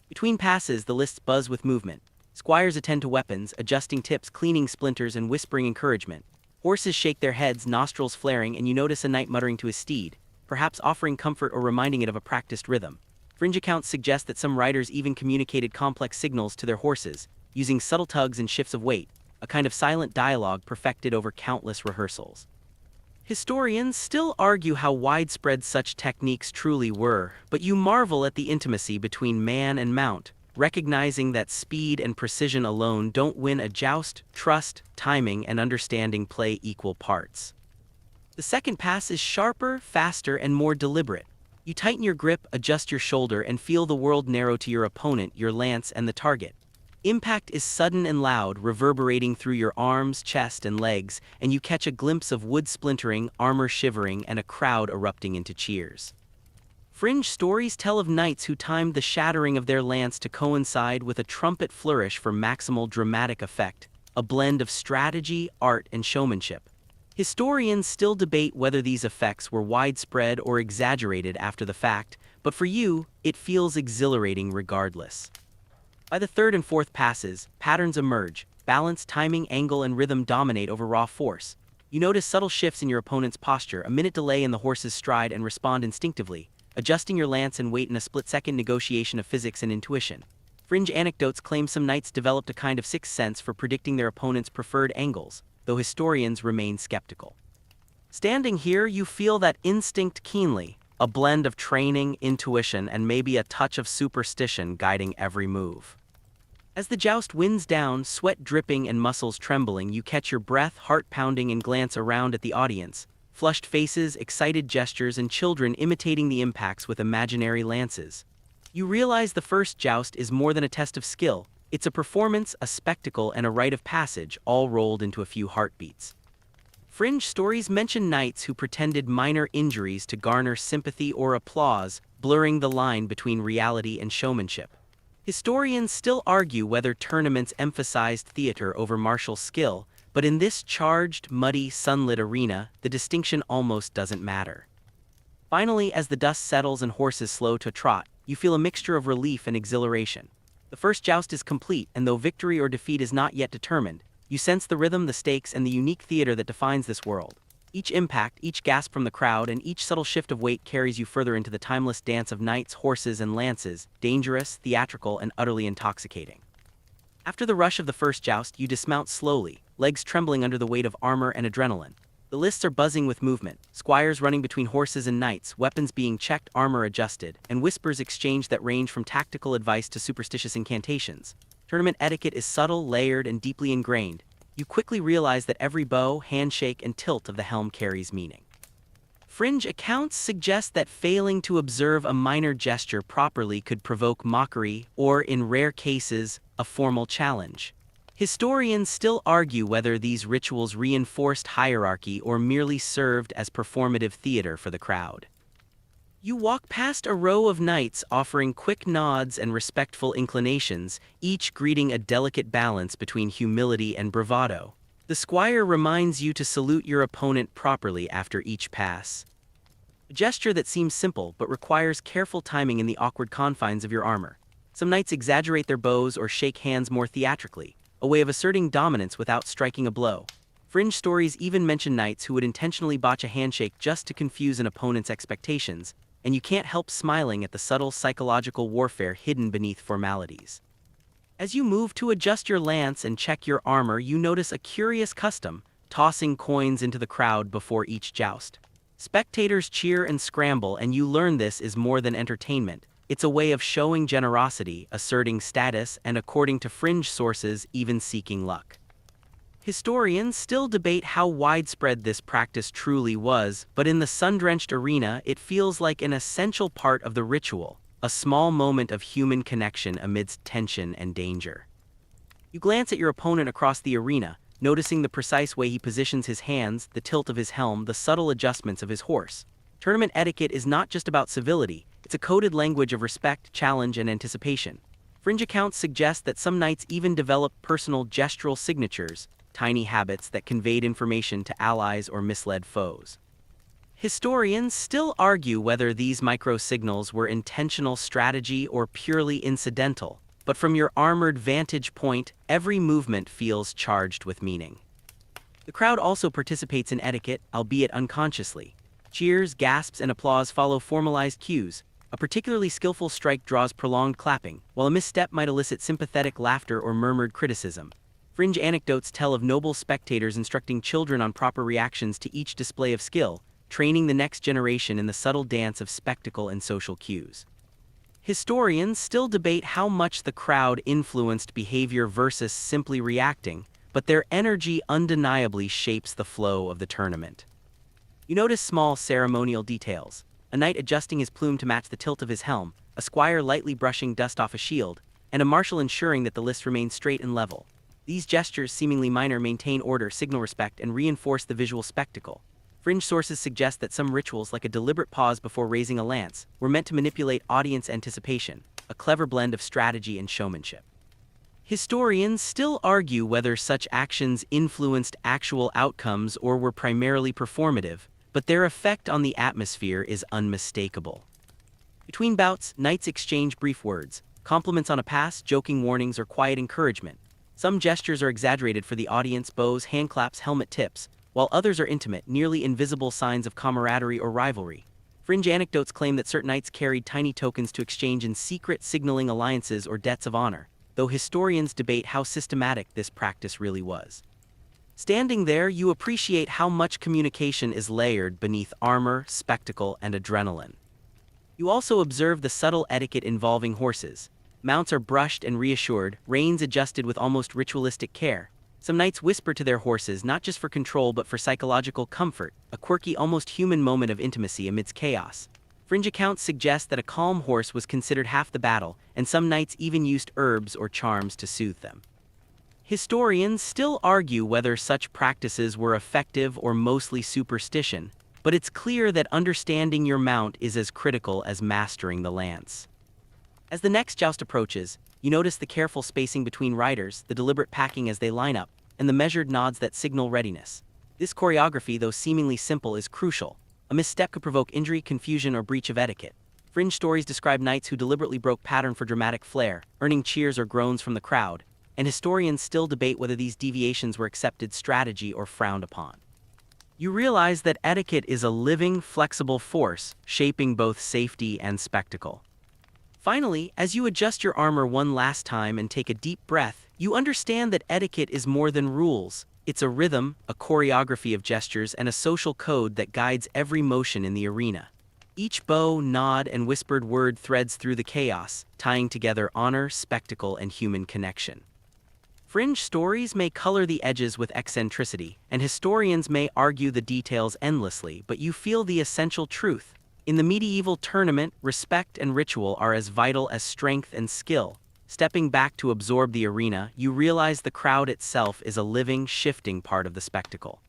Between passes, the lists buzz with movement. Squires attend to weapons, adjusting tips, cleaning splinters, and whispering encouragement. Horses shake their heads, nostrils flaring, and you notice a knight muttering to his steed, perhaps offering comfort or reminding it of a practiced rhythm. Fringe accounts suggest that some riders even communicated complex signals to their horses, using subtle tugs and shifts of weight, a kind of silent dialogue perfected over countless rehearsals. Historians still argue how widespread such techniques truly were, but you marvel at the intimacy between man and mount, recognizing that speed and precision alone don't win a joust. Trust, timing, and understanding play equal parts. The second pass is sharper, faster, and more deliberate. You tighten your grip, adjust your shoulder, and feel the world narrow to your opponent, your lance, and the target. Impact is sudden and loud, reverberating through your arms, chest, and legs, and you catch a glimpse of wood splintering, armor shivering, and a crowd erupting into cheers. Fringe stories tell of knights who timed the shattering of their lance to coincide with a trumpet flourish for maximal dramatic effect, a blend of strategy, art, and showmanship. Historians still debate whether these effects were widespread or exaggerated after the fact, but for you, it feels exhilarating regardless. By the third and fourth passes, patterns emerge. Balance, timing, angle, and rhythm dominate over raw force. You notice subtle shifts in your opponent's posture, a minute delay in the horse's stride, and respond instinctively, adjusting your lance and weight in a split-second negotiation of physics and intuition. Fringe anecdotes claim some knights developed a kind of sixth sense for predicting their opponent's preferred angles, though historians remain skeptical. Standing here, you feel that instinct keenly, a blend of training, intuition, and maybe a touch of superstition guiding every move. As the joust winds down, sweat dripping and muscles trembling, you catch your breath, heart pounding, and glance around at the audience. Flushed faces, excited gestures, and children imitating the impacts with imaginary lances. You realize the first joust is more than a test of skill. It's a performance, a spectacle, and a rite of passage, all rolled into a few heartbeats. Fringe stories mention knights who pretended minor injuries to garner sympathy or applause, blurring the line between reality and showmanship. Historians still argue whether tournaments emphasized theater over martial skill, but in this charged, muddy, sunlit arena, the distinction almost doesn't matter. Finally, as the dust settles and horses slow to trot, you feel a mixture of relief and exhilaration. The first joust is complete, and though victory or defeat is not yet determined, you sense the rhythm, the stakes, and the unique theater that defines this world. Each impact, each gasp from the crowd, and each subtle shift of weight carries you further into the timeless dance of knights, horses, and lances, dangerous, theatrical, and utterly intoxicating. After the rush of the first joust, you dismount slowly, legs trembling under the weight of armor and adrenaline. The lists are buzzing with movement, squires running between horses and knights, weapons being checked, armor adjusted, and whispers exchanged that range from tactical advice to superstitious incantations. Tournament etiquette is subtle, layered, and deeply ingrained. You quickly realize that every bow, handshake, and tilt of the helm carries meaning. Fringe accounts suggest that failing to observe a minor gesture properly could provoke mockery or, in rare cases, a formal challenge. Historians still argue whether these rituals reinforced hierarchy or merely served as performative theater for the crowd. You walk past a row of knights offering quick nods and respectful inclinations, each greeting a delicate balance between humility and bravado. The squire reminds you to salute your opponent properly after each pass. A gesture that seems simple but requires careful timing in the awkward confines of your armor. Some knights exaggerate their bows or shake hands more theatrically, a way of asserting dominance without striking a blow. Fringe stories even mention knights who would intentionally botch a handshake just to confuse an opponent's expectations, and you can't help smiling at the subtle psychological warfare hidden beneath formalities. As you move to adjust your lance and check your armor, you notice a curious custom, tossing coins into the crowd before each joust. Spectators cheer and scramble, and you learn this is more than entertainment. It's a way of showing generosity, asserting status, and according to Fringe sources, even seeking luck. Historians still debate how widespread this practice truly was, but in the sun-drenched arena, it feels like an essential part of the ritual, a small moment of human connection amidst tension and danger. You glance at your opponent across the arena, noticing the precise way he positions his hands, the tilt of his helm, the subtle adjustments of his horse. Tournament etiquette is not just about civility, it's a coded language of respect, challenge, and anticipation. Fringe accounts suggest that some knights even developed personal gestural signatures, tiny habits that conveyed information to allies or misled foes. Historians still argue whether these micro-signals were intentional strategy or purely incidental, but from your armored vantage point, every movement feels charged with meaning. The crowd also participates in etiquette, albeit unconsciously. Cheers, gasps, and applause follow formalized cues. A particularly skillful strike draws prolonged clapping, while a misstep might elicit sympathetic laughter or murmured criticism. Fringe anecdotes tell of noble spectators instructing children on proper reactions to each display of skill, training the next generation in the subtle dance of spectacle and social cues. Historians still debate how much the crowd influenced behavior versus simply reacting, but their energy undeniably shapes the flow of the tournament. You notice small ceremonial details: a knight adjusting his plume to match the tilt of his helm, a squire lightly brushing dust off a shield, and a marshal ensuring that the list remains straight and level. These gestures, seemingly minor, maintain order, signal respect, and reinforce the visual spectacle. Fringe sources suggest that some rituals, like a deliberate pause before raising a lance, were meant to manipulate audience anticipation, a clever blend of strategy and showmanship. Historians still argue whether such actions influenced actual outcomes or were primarily performative, but their effect on the atmosphere is unmistakable. Between bouts, knights exchange brief words, compliments on a pass, joking warnings, or quiet encouragement. Some gestures are exaggerated for the audience: bows, handclaps, helmet tips, while others are intimate, nearly invisible signs of camaraderie or rivalry. Fringe anecdotes claim that certain knights carried tiny tokens to exchange in secret, signaling alliances or debts of honor, though historians debate how systematic this practice really was. Standing there, you appreciate how much communication is layered beneath armor, spectacle, and adrenaline. You also observe the subtle etiquette involving horses. Mounts are brushed and reassured, reins adjusted with almost ritualistic care. Some knights whisper to their horses not just for control but for psychological comfort, a quirky, almost human moment of intimacy amidst chaos. Fringe accounts suggest that a calm horse was considered half the battle, and some knights even used herbs or charms to soothe them. Historians still argue whether such practices were effective or mostly superstition, but it's clear that understanding your mount is as critical as mastering the lance. As the next joust approaches, you notice the careful spacing between riders, the deliberate packing as they line up, and the measured nods that signal readiness. This choreography, though seemingly simple, is crucial. A misstep could provoke injury, confusion, or breach of etiquette. Fringe stories describe knights who deliberately broke pattern for dramatic flair, earning cheers or groans from the crowd, and historians still debate whether these deviations were accepted strategy or frowned upon. You realize that etiquette is a living, flexible force, shaping both safety and spectacle. Finally, as you adjust your armor one last time and take a deep breath, you understand that etiquette is more than rules. It's a rhythm, a choreography of gestures, and a social code that guides every motion in the arena. Each bow, nod, and whispered word threads through the chaos, tying together honor, spectacle, and human connection. Fringe stories may color the edges with eccentricity, and historians may argue the details endlessly, but you feel the essential truth. In the medieval tournament, respect and ritual are as vital as strength and skill. Stepping back to absorb the arena, you realize the crowd itself is a living, shifting part of the spectacle.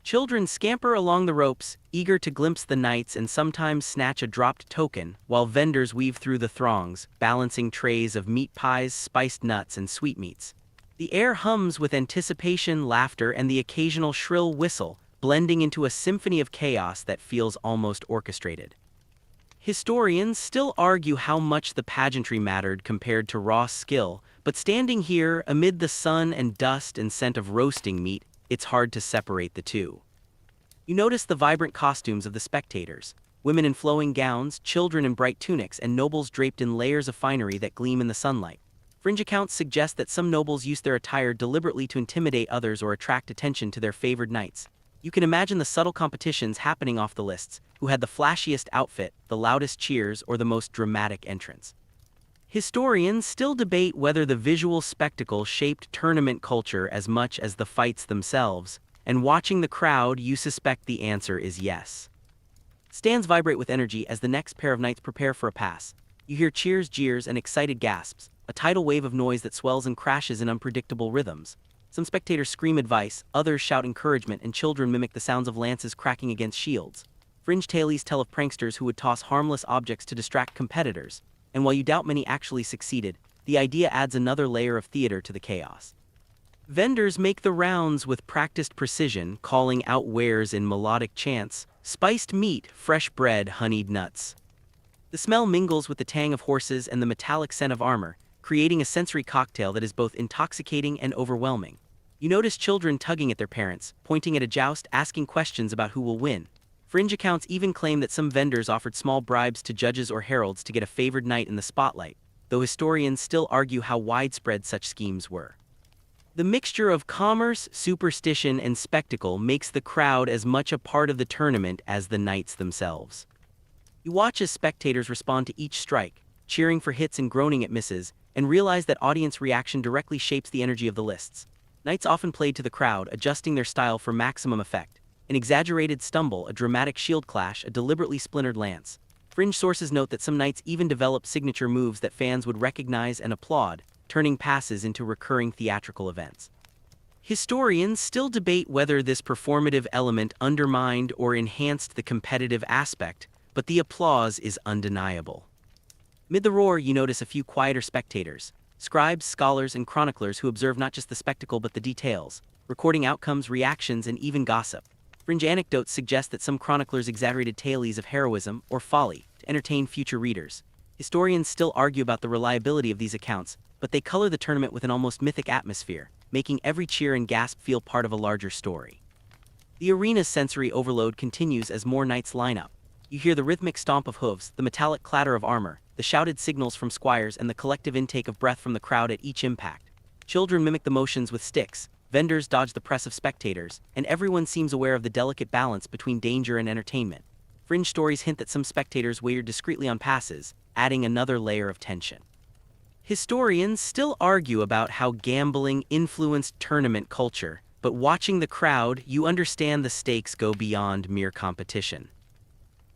Children scamper along the ropes, eager to glimpse the knights and sometimes snatch a dropped token, while vendors weave through the throngs, balancing trays of meat pies, spiced nuts, and sweetmeats. The air hums with anticipation, laughter, and the occasional shrill whistle, blending into a symphony of chaos that feels almost orchestrated. Historians still argue how much the pageantry mattered compared to raw skill, but standing here, amid the sun and dust and scent of roasting meat, it's hard to separate the two. You notice the vibrant costumes of the spectators: women in flowing gowns, children in bright tunics, and nobles draped in layers of finery that gleam in the sunlight. Fringe accounts suggest that some nobles used their attire deliberately to intimidate others or attract attention to their favored knights. You can imagine the subtle competitions happening off the lists: who had the flashiest outfit, the loudest cheers, or the most dramatic entrance. Historians still debate whether the visual spectacle shaped tournament culture as much as the fights themselves, and watching the crowd, you suspect the answer is yes. Stands vibrate with energy as the next pair of knights prepare for a pass. You hear cheers, jeers, and excited gasps, a tidal wave of noise that swells and crashes in unpredictable rhythms. Some spectators scream advice, others shout encouragement, and children mimic the sounds of lances cracking against shields. Fringe tales tell of pranksters who would toss harmless objects to distract competitors, and while you doubt many actually succeeded, the idea adds another layer of theater to the chaos. Vendors make the rounds with practiced precision, calling out wares in melodic chants: spiced meat, fresh bread, honeyed nuts. The smell mingles with the tang of horses and the metallic scent of armor, creating a sensory cocktail that is both intoxicating and overwhelming. You notice children tugging at their parents, pointing at a joust, asking questions about who will win. Fringe accounts even claim that some vendors offered small bribes to judges or heralds to get a favored knight in the spotlight, though historians still argue how widespread such schemes were. The mixture of commerce, superstition, and spectacle makes the crowd as much a part of the tournament as the knights themselves. You watch as spectators respond to each strike, cheering for hits and groaning at misses, and realize that audience reaction directly shapes the energy of the lists. Knights often played to the crowd, adjusting their style for maximum effect. An exaggerated stumble, a dramatic shield clash, a deliberately splintered lance. Fringe sources note that some knights even developed signature moves that fans would recognize and applaud, turning passes into recurring theatrical events. Historians still debate whether this performative element undermined or enhanced the competitive aspect, but the applause is undeniable. Mid the roar, you notice a few quieter spectators, Scribes, scholars, and chroniclers who observe not just the spectacle but the details, recording outcomes, reactions, and even gossip. Fringe anecdotes suggest that some chroniclers exaggerated tales of heroism or folly to entertain future readers. Historians still argue about the reliability of these accounts, but they color the tournament with an almost mythic atmosphere, making every cheer and gasp feel part of a larger story. The arena's sensory overload continues as more knights line up. You hear the rhythmic stomp of hooves, the metallic clatter of armor, the shouted signals from squires, and the collective intake of breath from the crowd at each impact. Children mimic the motions with sticks, vendors dodge the press of spectators, and everyone seems aware of the delicate balance between danger and entertainment. Fringe stories hint that some spectators wager discreetly on passes, adding another layer of tension. Historians still argue about how gambling influenced tournament culture, but watching the crowd, you understand the stakes go beyond mere competition.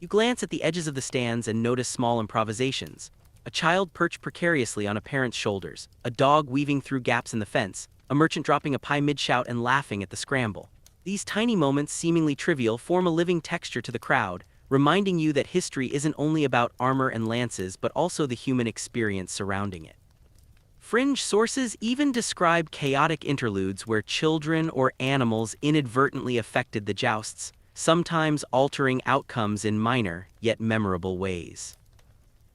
You glance at the edges of the stands and notice small improvisations. A child perched precariously on a parent's shoulders, a dog weaving through gaps in the fence, a merchant dropping a pie mid-shout and laughing at the scramble. These tiny moments, seemingly trivial, form a living texture to the crowd, reminding you that history isn't only about armor and lances but also the human experience surrounding it. Fringe sources even describe chaotic interludes where children or animals inadvertently affected the jousts, sometimes altering outcomes in minor, yet memorable ways.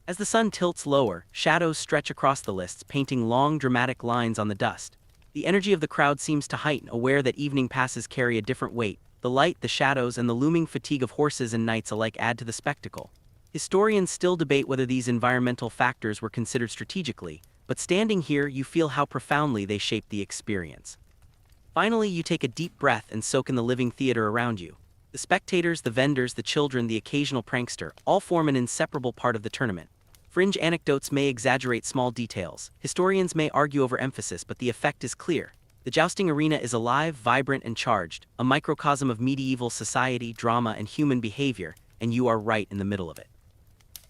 As the sun tilts lower, shadows stretch across the lists, painting long, dramatic lines on the dust. The energy of the crowd seems to heighten, aware that evening passes carry a different weight. The light, the shadows, and the looming fatigue of horses and knights alike add to the spectacle. Historians still debate whether these environmental factors were considered strategically, but standing here, you feel how profoundly they shaped the experience. Finally, you take a deep breath and soak in the living theater around you. The spectators, the vendors, the children, the occasional prankster, all form an inseparable part of the tournament. Fringe anecdotes may exaggerate small details. Historians may argue over emphasis, but the effect is clear. The jousting arena is alive, vibrant, and charged, a microcosm of medieval society, drama, and human behavior, and you are right in the middle of it.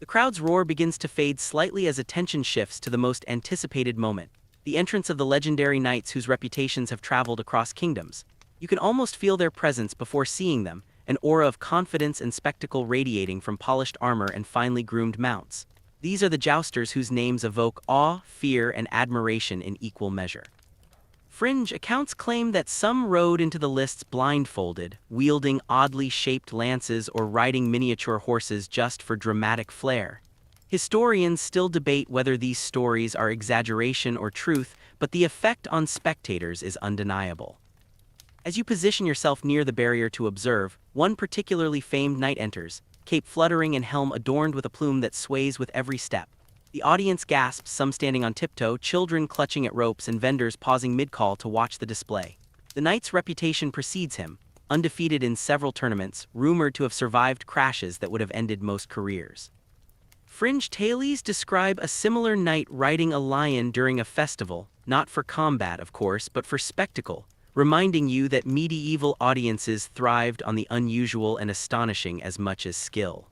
The crowd's roar begins to fade slightly as attention shifts to the most anticipated moment, the entrance of the legendary knights whose reputations have traveled across kingdoms. You can almost feel their presence before seeing them, an aura of confidence and spectacle radiating from polished armor and finely groomed mounts. These are the jousters whose names evoke awe, fear, and admiration in equal measure. Fringe accounts claim that some rode into the lists blindfolded, wielding oddly shaped lances or riding miniature horses just for dramatic flair. Historians still debate whether these stories are exaggeration or truth, but the effect on spectators is undeniable. As you position yourself near the barrier to observe, one particularly famed knight enters, cape fluttering and helm adorned with a plume that sways with every step. The audience gasps, some standing on tiptoe, children clutching at ropes, and vendors pausing mid-call to watch the display. The knight's reputation precedes him, undefeated in several tournaments, rumored to have survived crashes that would have ended most careers. Fringe tales describe a similar knight riding a lion during a festival, not for combat, of course, but for spectacle, reminding you that medieval audiences thrived on the unusual and astonishing as much as skill.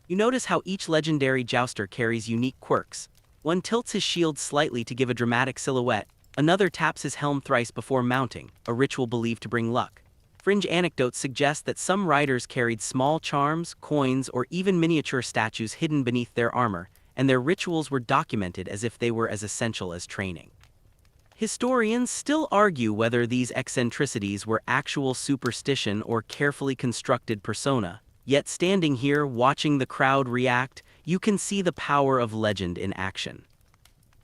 You notice how each legendary jouster carries unique quirks. One tilts his shield slightly to give a dramatic silhouette, another taps his helm thrice before mounting, a ritual believed to bring luck. Fringe anecdotes suggest that some riders carried small charms, coins, or even miniature statues hidden beneath their armor, and their rituals were documented as if they were as essential as training. Historians still argue whether these eccentricities were actual superstition or carefully constructed persona, yet standing here watching the crowd react, you can see the power of legend in action.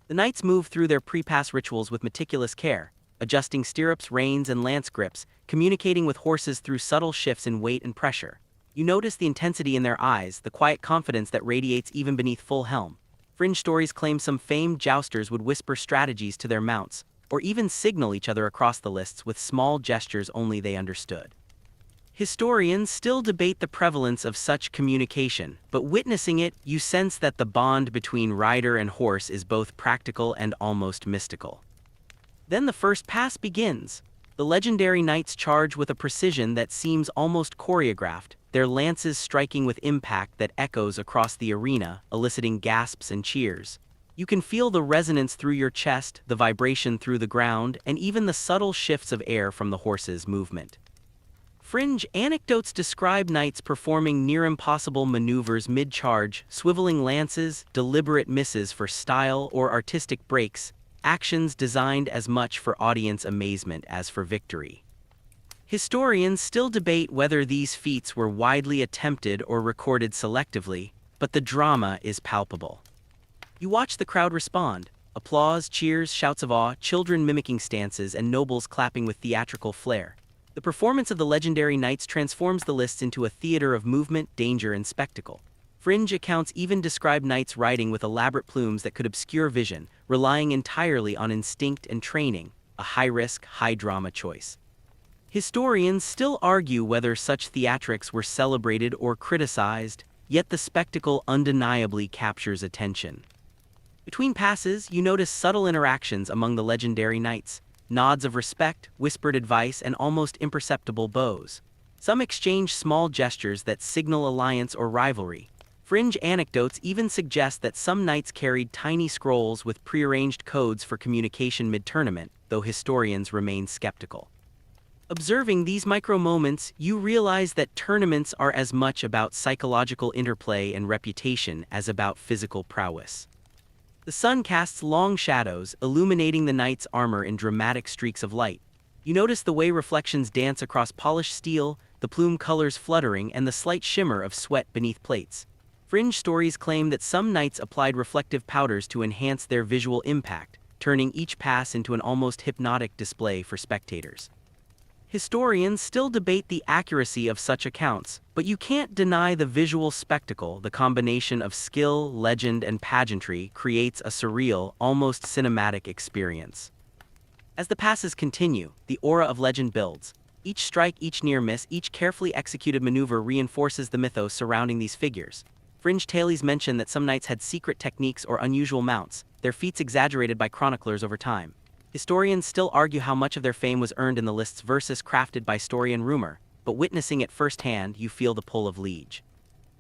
The knights move through their pre-pass rituals with meticulous care, adjusting stirrups, reins, and lance grips, communicating with horses through subtle shifts in weight and pressure. You notice the intensity in their eyes, the quiet confidence that radiates even beneath full helm. Fringe stories claim some famed jousters would whisper strategies to their mounts, or even signal each other across the lists with small gestures only they understood. Historians still debate the prevalence of such communication, but witnessing it, you sense that the bond between rider and horse is both practical and almost mystical. Then the first pass begins. The legendary knights charge with a precision that seems almost choreographed, their lances striking with impact that echoes across the arena, eliciting gasps and cheers. You can feel the resonance through your chest, the vibration through the ground, and even the subtle shifts of air from the horse's movement. Fringe anecdotes describe knights performing near-impossible maneuvers mid-charge, swiveling lances, deliberate misses for style or artistic breaks, actions designed as much for audience amazement as for victory. Historians still debate whether these feats were widely attempted or recorded selectively, but the drama is palpable. You watch the crowd respond: applause, cheers, shouts of awe, children mimicking stances, and nobles clapping with theatrical flair. The performance of the legendary knights transforms the lists into a theater of movement, danger, and spectacle. Fringe accounts even describe knights riding with elaborate plumes that could obscure vision, relying entirely on instinct and training, a high-risk, high-drama choice. Historians still argue whether such theatrics were celebrated or criticized, yet the spectacle undeniably captures attention. Between passes, you notice subtle interactions among the legendary knights: nods of respect, whispered advice, and almost imperceptible bows. Some exchange small gestures that signal alliance or rivalry. Fringe anecdotes even suggest that some knights carried tiny scrolls with prearranged codes for communication mid-tournament, though historians remain skeptical. Observing these micro-moments, you realize that tournaments are as much about psychological interplay and reputation as about physical prowess. The sun casts long shadows, illuminating the knight's armor in dramatic streaks of light. You notice the way reflections dance across polished steel, the plume colors fluttering, and the slight shimmer of sweat beneath plates. Fringe stories claim that some knights applied reflective powders to enhance their visual impact, turning each pass into an almost hypnotic display for spectators. Historians still debate the accuracy of such accounts, but you can't deny the visual spectacle. The combination of skill, legend, and pageantry creates a surreal, almost cinematic experience. As the passes continue, the aura of legend builds. Each strike, each near miss, each carefully executed maneuver reinforces the mythos surrounding these figures. Fringe tales mention that some knights had secret techniques or unusual mounts, their feats exaggerated by chroniclers over time. Historians still argue how much of their fame was earned in the lists versus crafted by story and rumor, but witnessing it firsthand, you feel the pull of liege.